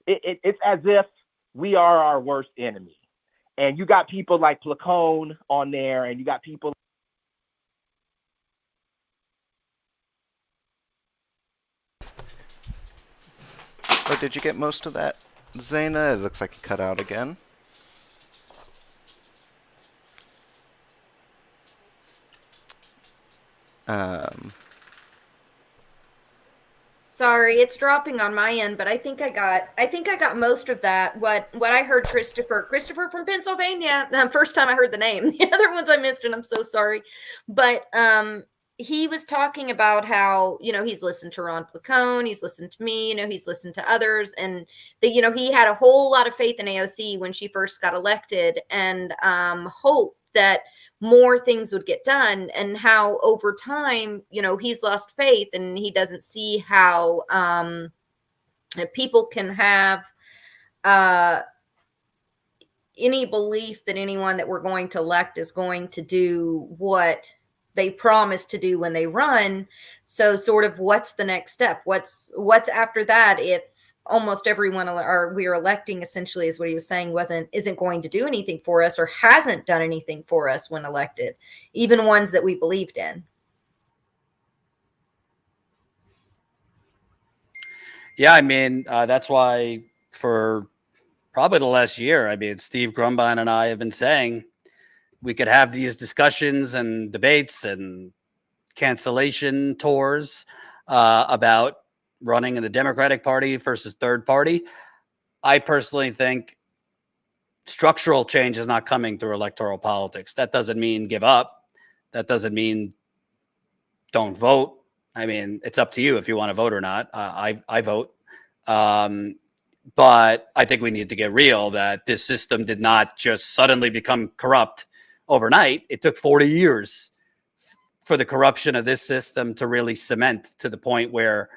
it's as if we are our worst enemy. And you got people like Placone on there, and you got people. Oh, did you get most of that, Zaina? It looks like you cut out again. Sorry, it's dropping on my end, but I think I got most of that. What I heard, Christopher from Pennsylvania. First time I heard the name. The other ones I missed, and I'm so sorry. But he was talking about how he's listened to Ron Placone, he's listened to me, he's listened to others, and that he had a whole lot of faith in AOC when she first got elected, and hope that more things would get done, and how over time, he's lost faith, and he doesn't see how people can have any belief that anyone that we're going to elect is going to do what they promise to do when they run. So sort of what's the next step? What's after that almost everyone or we are electing, essentially, is what he was saying, isn't going to do anything for us or hasn't done anything for us when elected, even ones that we believed in. Yeah, I mean, that's why for probably the last year, I mean, Steve Grumbine and I have been saying we could have these discussions and debates and cancellation tours about running in the Democratic Party versus third party. I personally think structural change is not coming through electoral politics. That doesn't mean give up. That doesn't mean don't vote. I mean, it's up to you if you want to vote or not. I vote. But I think we need to get real that this system did not just suddenly become corrupt overnight. It took 40 years for the corruption of this system to really cement to the point where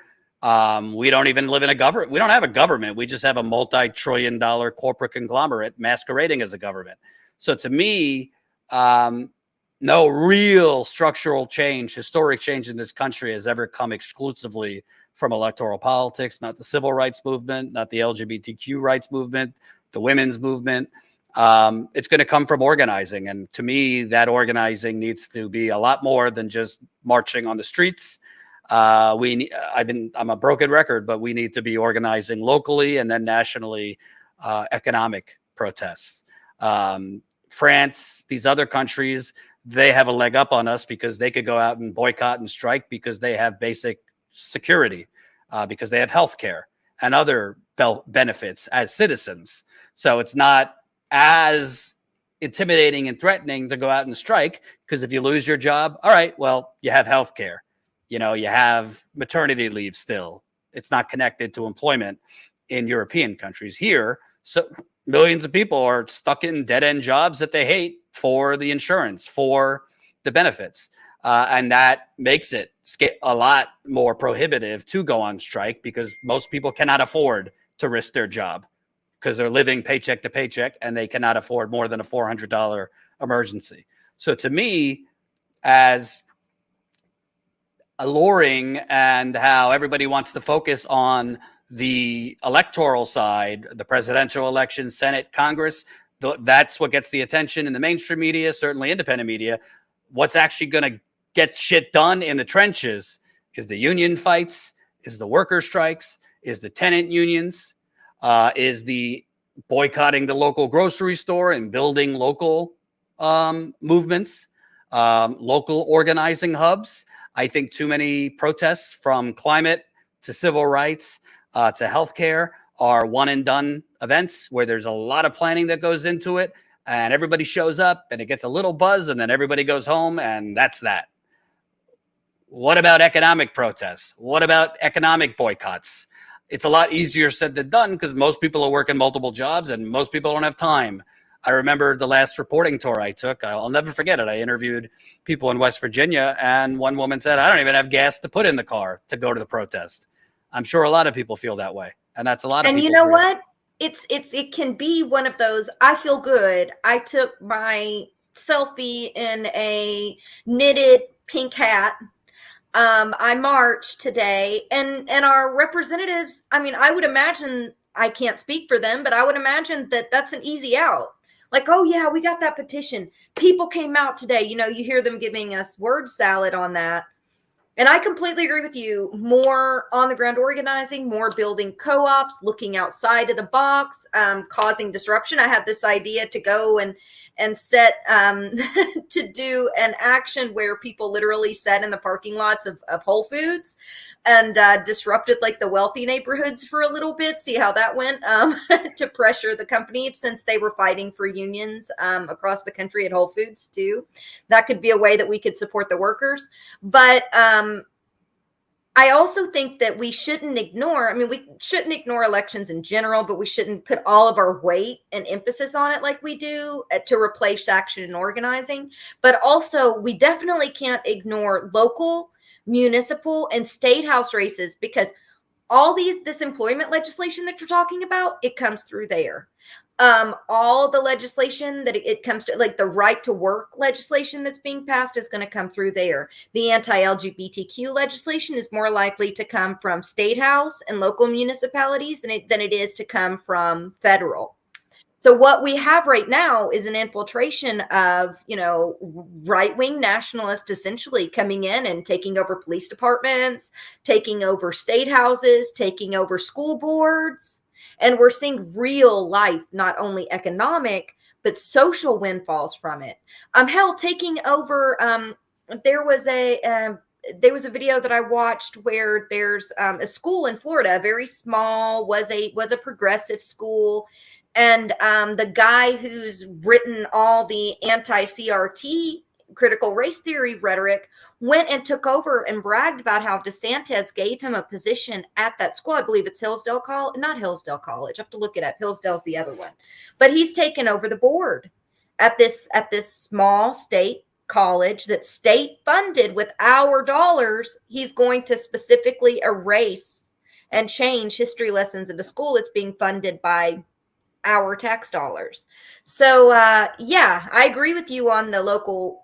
we don't even live in a government. We don't have a government. We just have a multi-trillion-dollar corporate conglomerate masquerading as a government. So to me, no real structural change, historic change in this country has ever come exclusively from electoral politics, not the civil rights movement, not the LGBTQ rights movement, the women's movement. It's going to come from organizing. And to me, that organizing needs to be a lot more than just marching on the streets. I'm a broken record, but we need to be organizing locally and then nationally, economic protests. France, these other countries, they have a leg up on us because they could go out and boycott and strike because they have basic security, because they have health care and other benefits as citizens. So it's not as intimidating and threatening to go out and strike, because if you lose your job, all right, well, you have health care. You have maternity leave still. It's not connected to employment in European countries. Here, so millions of people are stuck in dead-end jobs that they hate for the insurance, for the benefits. And that makes it a lot more prohibitive to go on strike, because most people cannot afford to risk their job because they're living paycheck to paycheck and they cannot afford more than a $400 emergency. So to me, as alluring and how everybody wants to focus on the electoral side, the presidential election, Senate, Congress, that's what gets the attention in the mainstream media, certainly independent media. What's actually going to get shit done in the trenches is the union fights, is the worker strikes, is the tenant unions, is the boycotting the local grocery store and building local movements, local organizing hubs. I think too many protests, from climate to civil rights to healthcare, are one and done events where there's a lot of planning that goes into it, and everybody shows up and it gets a little buzz and then everybody goes home, and that's that. What about economic protests? What about economic boycotts? It's a lot easier said than done because most people are working multiple jobs and most people don't have time. I remember the last reporting tour I took. I'll never forget it. I interviewed people in West Virginia, and one woman said, I don't even have gas to put in the car to go to the protest. I'm sure a lot of people feel that way. And that's a lot of people. And you know what? It can be one of those, I feel good. I took my selfie in a knitted pink hat. I marched today, and our representatives, I mean, I would imagine, I can't speak for them, but I would imagine that that's an easy out. Like, oh yeah, we got that petition. People came out today. You hear them giving us word salad on that. And I completely agree with you. More on the ground organizing, more building co-ops, looking outside of the box, causing disruption. I had this idea to go and set to do an action where people literally sat in the parking lots of Whole Foods and disrupted like the wealthy neighborhoods for a little bit, see how that went, to pressure the company, since they were fighting for unions across the country at Whole Foods too. That could be a way that we could support the workers. But I also think that we shouldn't ignore, we shouldn't ignore elections in general, but we shouldn't put all of our weight and emphasis on it like we do to replace action and organizing. But also, we definitely can't ignore local, municipal, and state house races, because all this employment legislation that you're talking about, it comes through there. All the legislation that it comes to, like the right to work legislation that's being passed, is going to come through there. The anti-LGBTQ legislation is more likely to come from state house and local municipalities than it is to come from federal. So what we have right now is an infiltration of, right-wing nationalists essentially coming in and taking over police departments, taking over state houses, taking over school boards. And we're seeing real life, not only economic, but social windfalls from it. Hell, taking over, there was a video that I watched where there's a school in Florida, very small, was a progressive school. And the guy who's written all the anti-CRT critical race theory rhetoric went and took over and bragged about how DeSantis gave him a position at that school. I believe it's Hillsdale College, not Hillsdale College. I have to look it up. Hillsdale's the other one. But he's taken over the board at this small state college that's state funded with our dollars. He's going to specifically erase and change history lessons in the school. It's being funded by our tax dollars. So yeah, I agree with you on the local,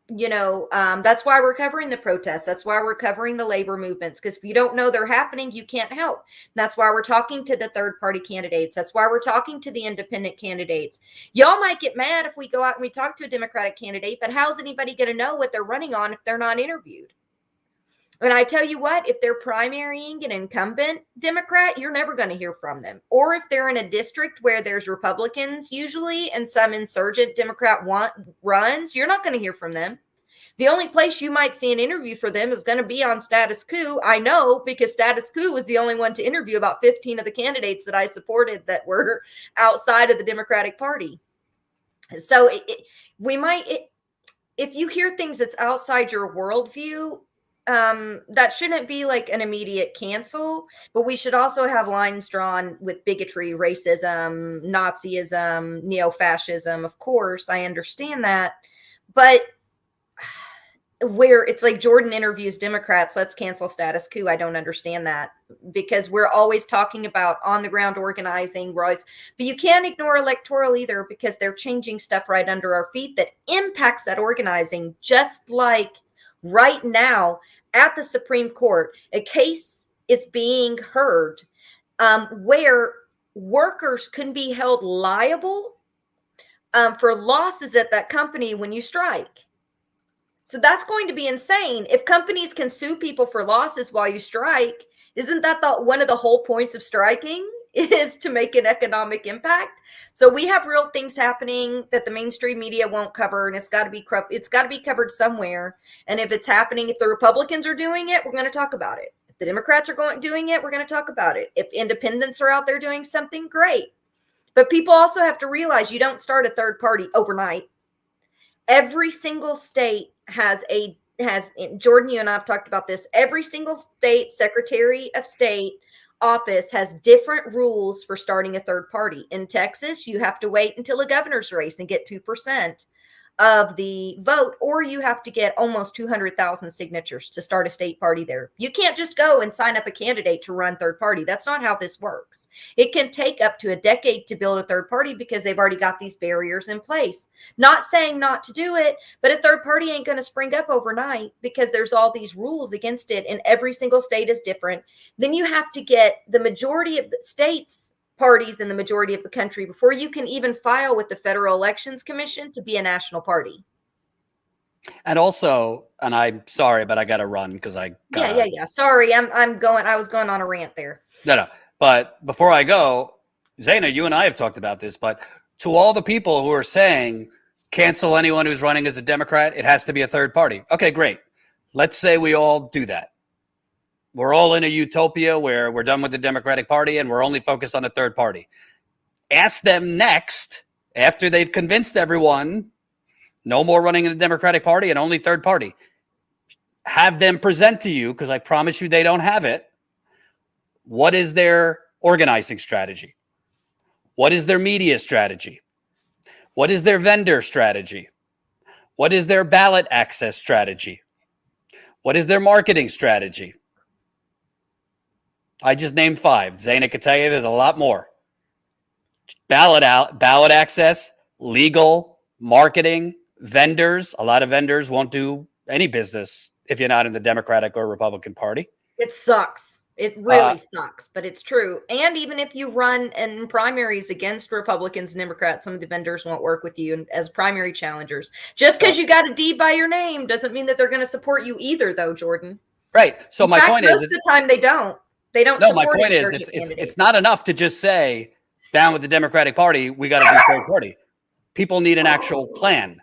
that's why we're covering the protests. That's why we're covering the labor movements, because if you don't know they're happening, you can't help. That's why we're talking to the third party candidates. That's why we're talking to the independent candidates. Y'all might get mad if we go out and we talk to a Democratic candidate, but how's anybody going to know what they're running on if they're not interviewed? And I tell you what, if they're primarying an incumbent Democrat, you're never going to hear from them. Or if they're in a district where there's Republicans usually and some insurgent Democrat runs, you're not going to hear from them. The only place you might see an interview for them is going to be on Status Coup. I know, because Status Coup was the only one to interview about 15 of the candidates that I supported that were outside of the Democratic Party. So if you hear things that's outside your worldview, that shouldn't be like an immediate cancel, but we should also have lines drawn with bigotry, racism, Nazism, neo-fascism. Of course, I understand that, but where it's like Jordan interviews Democrats, let's cancel Status Coup. I don't understand that, because we're always talking about on the ground organizing, but you can't ignore electoral either, because they're changing stuff right under our feet that impacts that organizing. Just like right now at the Supreme Court, a case is being heard where workers can be held liable for losses at that company when you strike. So that's going to be insane. If companies can sue people for losses while you strike, isn't that one of the whole points of striking, is to make an economic impact? So we have real things happening that the mainstream media won't cover, and it's got to be covered somewhere. And if it's happening, if the Republicans are doing it, we're going to talk about it. If the Democrats are doing it, we're going to talk about it. If independents are out there doing something, great. But people also have to realize you don't start a third party overnight. Every single state has Jordan, you and I have talked about this. Every single state Secretary of State office has different rules for starting a third party. In Texas, you have to wait until a governor's race and get 2% of the vote, or you have to get almost 200,000 signatures to start a state party there. You can't just go and sign up a candidate to run third party. That's not how this works. It can take up to a decade to build a third party because they've already got these barriers in place. Not saying not to do it, but a third party ain't going to spring up overnight because there's all these rules against it, and every single state is different. Then you have to get the majority of the states parties in the majority of the country before you can even file with the Federal Elections Commission to be a national party. And also, and I'm sorry, but I got to run because I gotta, yeah. Sorry, I was going on a rant there. No. But before I go, Zaina, you and I have talked about this, but to all the people who are saying cancel anyone who's running as a Democrat, it has to be a third party. Okay, great. Let's say we all do that. We're all in a utopia where we're done with the Democratic Party and we're only focused on a third party. Ask them next, after they've convinced everyone, no more running in the Democratic Party and only third party. Have them present to you, because I promise you they don't have it, what is their organizing strategy? What is their media strategy? What is their vendor strategy? What is their ballot access strategy? What is their marketing strategy? I just named 5. Zaina could tell you there's a lot more. ballot access, legal, marketing, vendors. A lot of vendors won't do any business if you're not in the Democratic or Republican Party. It sucks. It really sucks, but it's true. And even if you run in primaries against Republicans and Democrats, some of the vendors won't work with you as primary challengers. Just because you got a D by your name doesn't mean that they're going to support you either, though, Jordan. Right. So in my fact, point most is, of the time they don't. They don't. No, my point is, it's not enough to just say down with the Democratic Party. We got to do third party. People need an actual plan,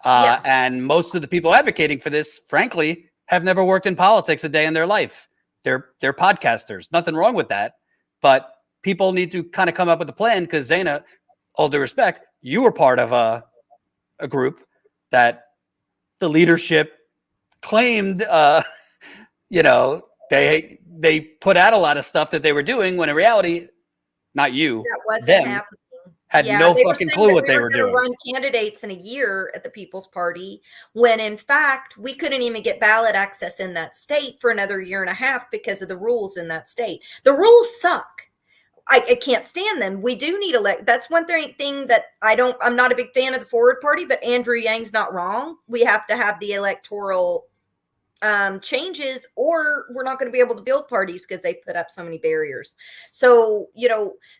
and most of the people advocating for this, frankly, have never worked in politics a day in their life. They're podcasters. Nothing wrong with that, but people need to kind of come up with a plan. Because Zaina, all due respect, you were part of a group that the leadership claimed. They put out a lot of stuff that they were doing when in reality, not you, that wasn't them, happening. had no fucking clue what they were doing. Run candidates in a year at the People's Party, when in fact we couldn't even get ballot access in that state for another year and a half because of the rules in that state. The rules suck. I can't stand them. We do need that's one thing that I'm not a big fan of the Forward Party, but Andrew Yang's not wrong. We have to have the electoral changes, or we're not going to be able to build parties because they put up so many barriers. So,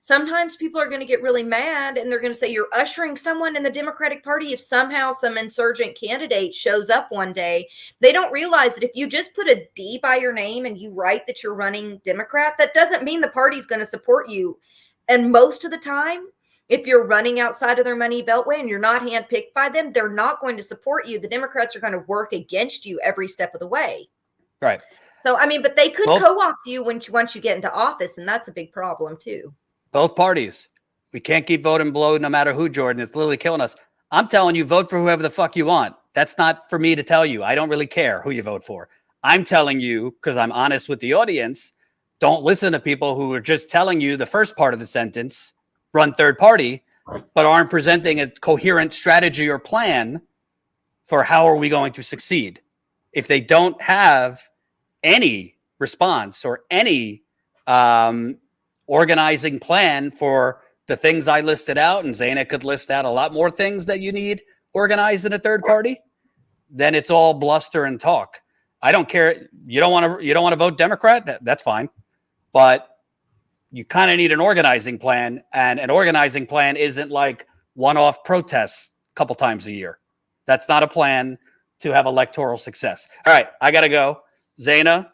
sometimes people are going to get really mad and they're going to say you're ushering someone in the Democratic Party if somehow some insurgent candidate shows up one day. They don't realize that if you just put a D by your name and you write that you're running Democrat, that doesn't mean the party's going to support you. And most of the time, if you're running outside of their money beltway and you're not handpicked by them, they're not going to support you. The Democrats are going to work against you every step of the way. Right. So, but they could co-opt you once you get into office, and that's a big problem too. Both parties. We can't keep voting blow no matter who, Jordan. It's literally killing us. I'm telling you, vote for whoever the fuck you want. That's not for me to tell you. I don't really care who you vote for. I'm telling you, because I'm honest with the audience, don't listen to people who are just telling you the first part of the sentence, run third party, but aren't presenting a coherent strategy or plan for how are we going to succeed. If they don't have any response or any organizing plan for the things I listed out, and Zaina could list out a lot more things that you need organized in a third party, then it's all bluster and talk. I don't care. You don't want to vote Democrat? That's fine. But you kind of need an organizing plan, and an organizing plan isn't like one-off protests a couple times a year. That's not a plan to have electoral success. All right, I got to go. Zaina,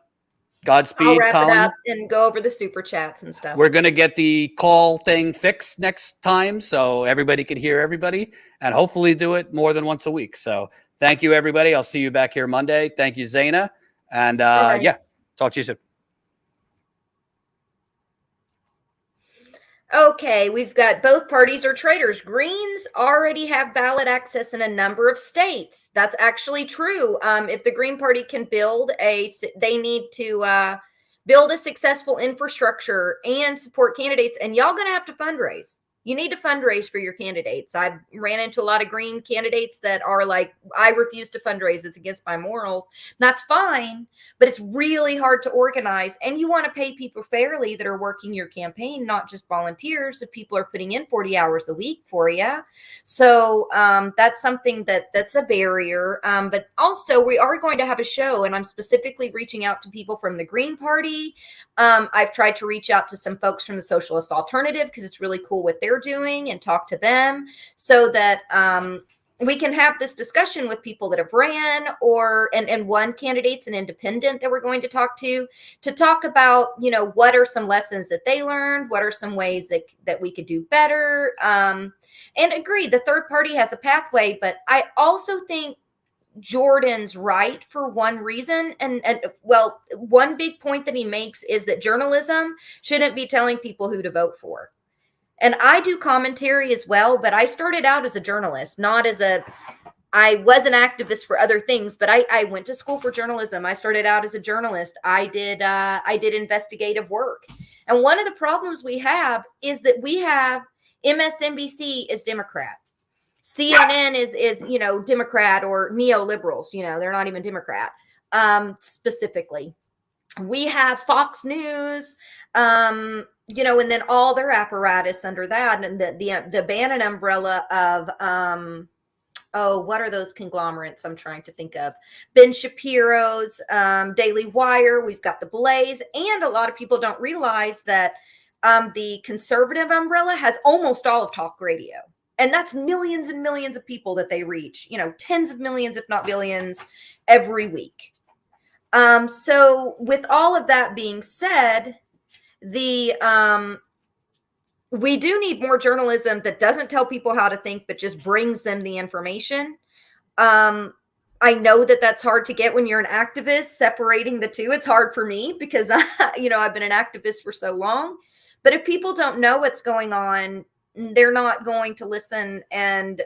Godspeed, I'll wrap Colin. it up and go over the super chats and stuff. We're going to get the call thing fixed next time so everybody can hear everybody, and hopefully do it more than once a week. So thank you, everybody. I'll see you back here Monday. Thank you, Zaina. And talk to you soon. Okay, we've got both parties are traitors. Greens already have ballot access in a number of states. That's actually true. If the Green Party can they need to build a successful infrastructure and support candidates. And y'all going to have to fundraise. You need to fundraise for your candidates. I ran into a lot of Green candidates that are like, I refuse to fundraise. It's against my morals. And that's fine, but it's really hard to organize. And you want to pay people fairly that are working your campaign, not just volunteers. If people are putting in 40 hours a week for you. So that's something that's a barrier. But also we are going to have a show, and I'm specifically reaching out to people from the Green Party. I've tried to reach out to some folks from the Socialist Alternative because it's really cool what they're doing, and talk to them so that we can have this discussion with people that have ran and one candidate's an independent that we're going to talk about, what are some lessons that they learned, what are some ways that we could do better, and agree the third party has a pathway. But I also think Jordan's right for one reason. And one big point that he makes is that journalism shouldn't be telling people who to vote for. And I do commentary as well, but I started out as a journalist, I was an activist for other things, but I went to school for journalism. I started out as a journalist. I did investigative work. And one of the problems we have is that we have MSNBC is Democrat. CNN is Democrat or neoliberals, they're not even Democrat specifically. we have Fox News, you know, and then all their apparatus under that, and the Bannon umbrella of oh, what are those conglomerates I'm trying to think of? Ben Shapiro's, Daily Wire. We've got the Blaze, and a lot of people don't realize that the conservative umbrella has almost all of talk radio. And that's millions and millions of people that they reach, you know, tens of millions, if not billions, every week. So with all of that being said, we do need more journalism that doesn't tell people how to think, but just brings them the information. I know that that's hard to get when you're an activist, separating the two. It's hard for me because, you know, I've been an activist for so long. But if people don't know what's going on, they're not going to listen. And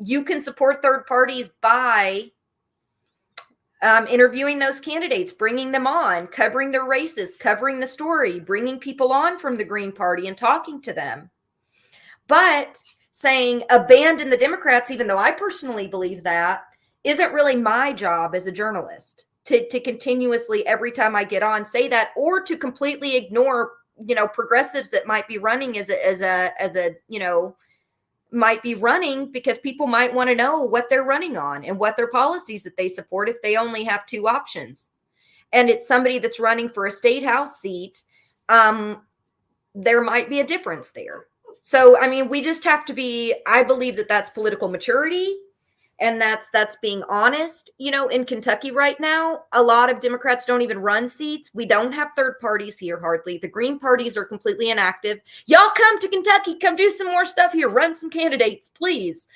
you can support third parties by interviewing those candidates, bringing them on, covering their races, covering the story, bringing people on from the Green Party and talking to them. But saying abandon the Democrats, even though I personally believe that, isn't really my job as a journalist to continuously, every time I get on, say that, or to completely ignore, you know, progressives that might be running as a you know, might be running, because people might want to know what they're running on and what their policies that they support if they only have two options. And it's somebody that's running for a state house seat. There might be a difference there. So, I mean, we just have to be, I believe that that's political maturity. And that's being honest. You know, in Kentucky right now, a lot of Democrats don't even run seats. We don't have third parties here hardly. The Green parties are completely inactive. Y'all come to Kentucky, come do some more stuff here, run some candidates, please.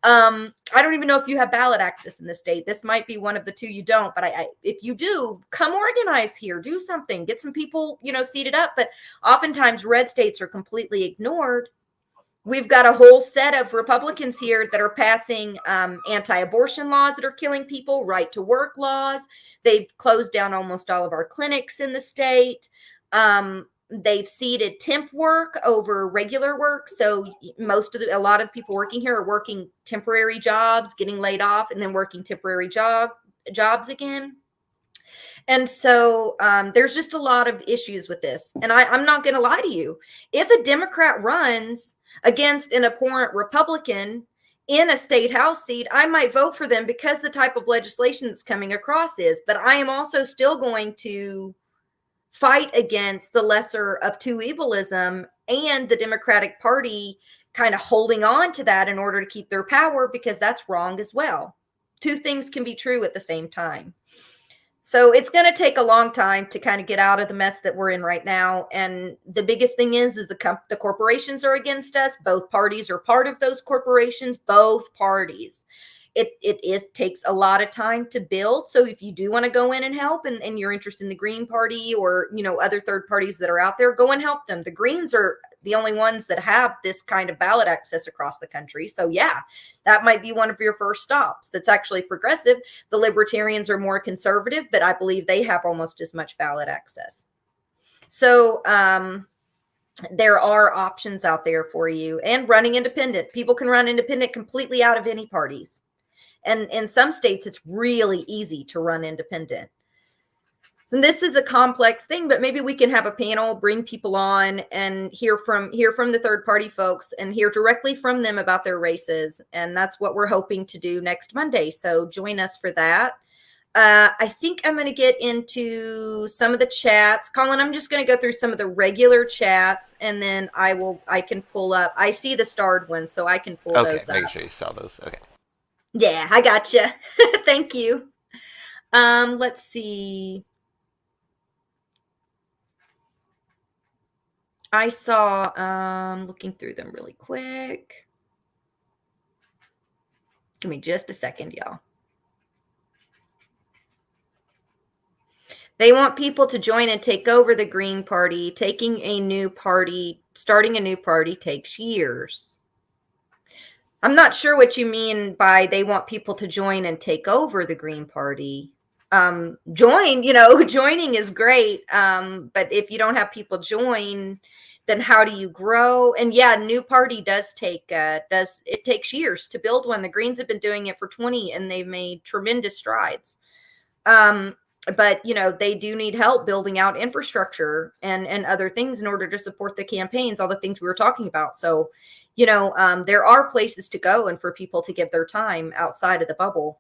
I don't even know if you have ballot access in the state. This might be one of the two you don't, but if you do, come organize here, do something, get some people, you know, seated up. But oftentimes red states are completely ignored. We've got a whole set of Republicans here that are passing anti-abortion laws that are killing people, right-to-work laws. They've closed down almost all of our clinics in the state. They've ceded temp work over regular work. So a lot of people working here are working temporary jobs, getting laid off, and then working temporary jobs again. And so there's just a lot of issues with this. And I'm not going to lie to you. If a Democrat runs against an abhorrent Republican in a state house seat, I might vote for them because the type of legislation that's coming across is. But I am also still going to fight against the lesser of two evilism and the Democratic Party kind of holding on to that in order to keep their power, because that's wrong as well. Two things can be true at the same time. So it's going to take a long time to kind of get out of the mess that we're in right now. And the biggest thing is the corporations are against us. Both parties are part of those corporations, both parties. It takes a lot of time to build. So if you do want to go in and help and you're interested in the Green Party or, you know, other third parties that are out there, go and help them. The Greens are the only ones that have this kind of ballot access across the country. So yeah, that might be one of your first stops. That's actually progressive. The Libertarians are more conservative, but I believe they have almost as much ballot access. So there are options out there for you. And running independent. People can run independent completely out of any parties. And in some states, it's really easy to run independent. So this is a complex thing, but maybe we can have a panel, bring people on and hear from the third party folks and hear directly from them about their races. And that's what we're hoping to do next Monday. So join us for that. I think I'm going to get into some of the chats. Colin, I'm just going to go through some of the regular chats, and then I can pull up. I see the starred ones, so I can pull those up. Okay, make sure you saw those. Okay. Yeah, I gotcha. Thank you. Let's see. I saw, looking through them really quick. Give me just a second, y'all. They want people to join and take over the Green Party. Starting a new party takes years. I'm not sure what you mean by they want people to join and take over the Green Party. Joining is great. But if you don't have people join, then how do you grow? And yeah, new party it takes years to build one. The Greens have been doing it for 20 and they've made tremendous strides. but they do need help building out infrastructure and other things in order to support the campaigns, all the things we were talking about. So, there are places to go and for people to give their time outside of the bubble.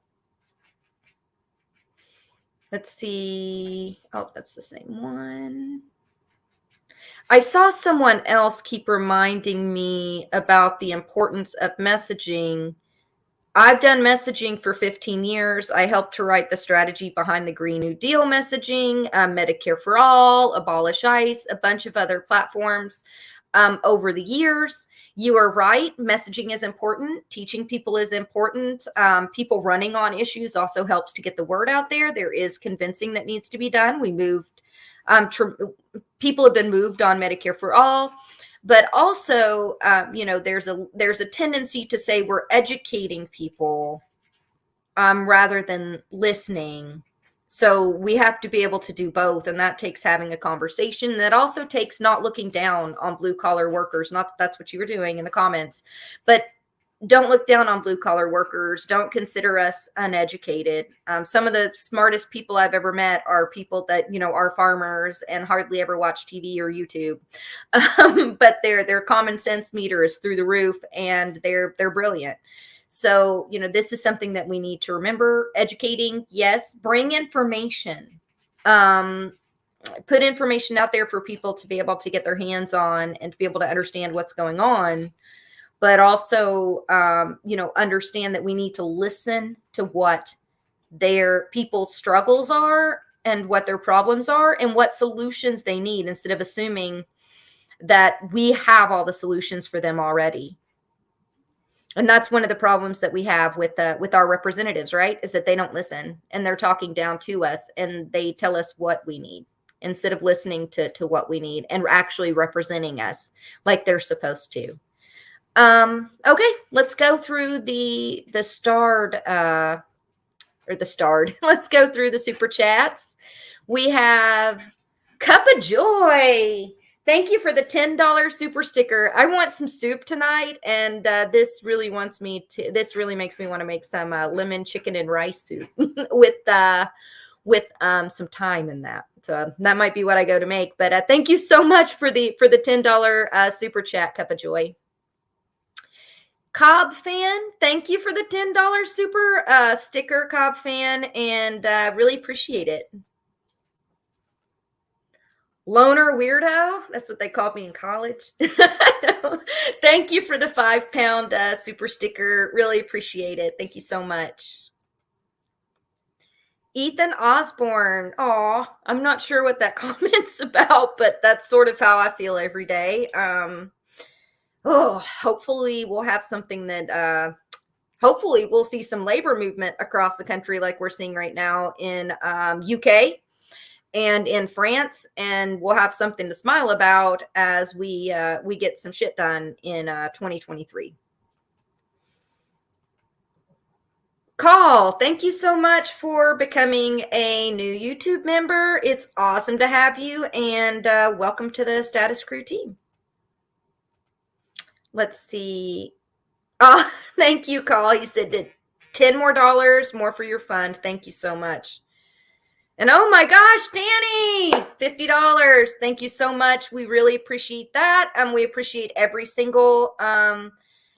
Let's see. Oh, that's the same one. I saw someone else keep reminding me about the importance of messaging. I've done messaging for 15 years. I helped to write the strategy behind the Green New Deal messaging, Medicare for All, Abolish ICE, a bunch of other platforms over the years. You are right. Messaging is important. Teaching people is important. People running on issues also helps to get the word out there. There is convincing that needs to be done. We moved. People have been moved on Medicare for All. But also, there's a tendency to say we're educating people rather than listening. So we have to be able to do both. And that takes having a conversation. That also takes not looking down on blue collar workers. Not that that's what you were doing in the comments, but don't look down on blue collar workers. Don't consider us uneducated. Some of the smartest people I've ever met are people that, are farmers and hardly ever watch TV or YouTube. But their common sense meter is through the roof and they're brilliant. So, this is something that we need to remember. Educating, yes, bring information. Put information out there for people to be able to get their hands on and to be able to understand what's going on. But also, understand that we need to listen to what their people's struggles are and what their problems are and what solutions they need, instead of assuming that we have all the solutions for them already. And that's one of the problems that we have with our representatives, right? Is that they don't listen and they're talking down to us and they tell us what we need instead of listening to what we need and actually representing us like they're supposed to. Okay, let's go through the starred. Let's go through the super chats. We have Cup of Joy. Thank you for the $10 super sticker. I want some soup tonight, and this really makes me want to make some lemon chicken and rice soup with some thyme in that. So that might be what I go to make. But thank you so much for the $10 super chat, Cup of Joy. Cobb fan, thank you for the $10 super sticker, Cobb fan, and really appreciate it. Loner weirdo, that's what they called me in college. Thank you for the £5 super sticker. Really appreciate it. Thank you so much. Ethan Osborne. Aw, I'm not sure what that comment's about, but that's sort of how I feel every day. Hopefully we'll have something that hopefully we'll see some labor movement across the country like we're seeing right now in UK and in France, and we'll have something to smile about as we get some shit done in 2023. Call, thank you so much for becoming a new YouTube member. It's awesome to have you, and welcome to the Status Crew team. Let's see. Oh, thank you, Call. He said that $10 more for your fund. Thank you so much. And oh my gosh, Danny, $50. Thank you so much. We really appreciate that. We appreciate every single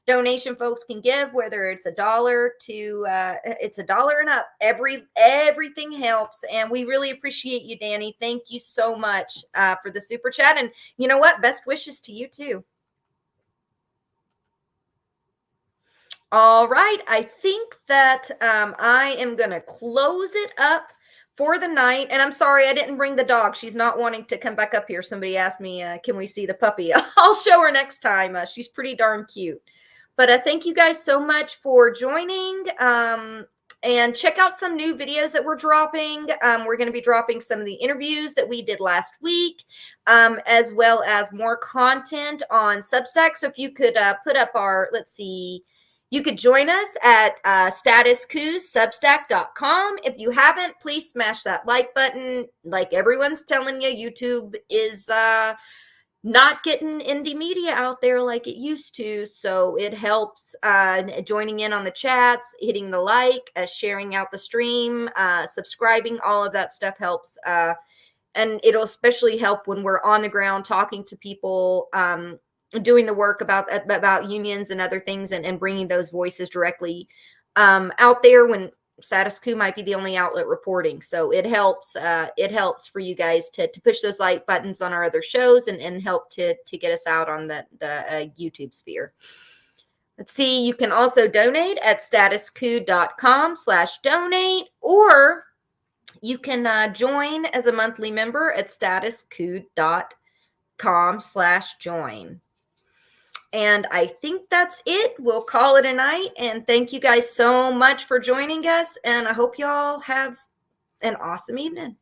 donation folks can give, whether it's $1 to it's $1 and up. Everything helps, and we really appreciate you, Danny. Thank you so much for the super chat. And you know what? Best wishes to you too. All right, I think that I am going to close it up for the night. And I'm sorry, I didn't bring the dog. She's not wanting to come back up here. Somebody asked me, can we see the puppy? I'll show her next time. She's pretty darn cute. But thank you guys so much for joining. And check out some new videos that we're dropping. We're going to be dropping some of the interviews that we did last week, as well as more content on Substack. So if you could put up our, let's see, you could join us at StatusCoup.substack.com. If you haven't, please smash that like button. Like everyone's telling you, YouTube is not getting indie media out there like it used to. So it helps joining in on the chats, hitting the like, sharing out the stream, subscribing. All of that stuff helps. And it'll especially help when we're on the ground talking to people, doing the work about unions and other things, and bringing those voices directly out there when Status Coup might be the only outlet reporting. So it helps for you guys to push those like buttons on our other shows and help to get us out on the YouTube sphere. Let's see, you can also donate at statuscoup.com/donate, or you can join as a monthly member at statuscoup.com/join. And I think that's it. We'll call it a night. And thank you guys so much for joining us. And I hope y'all have an awesome evening.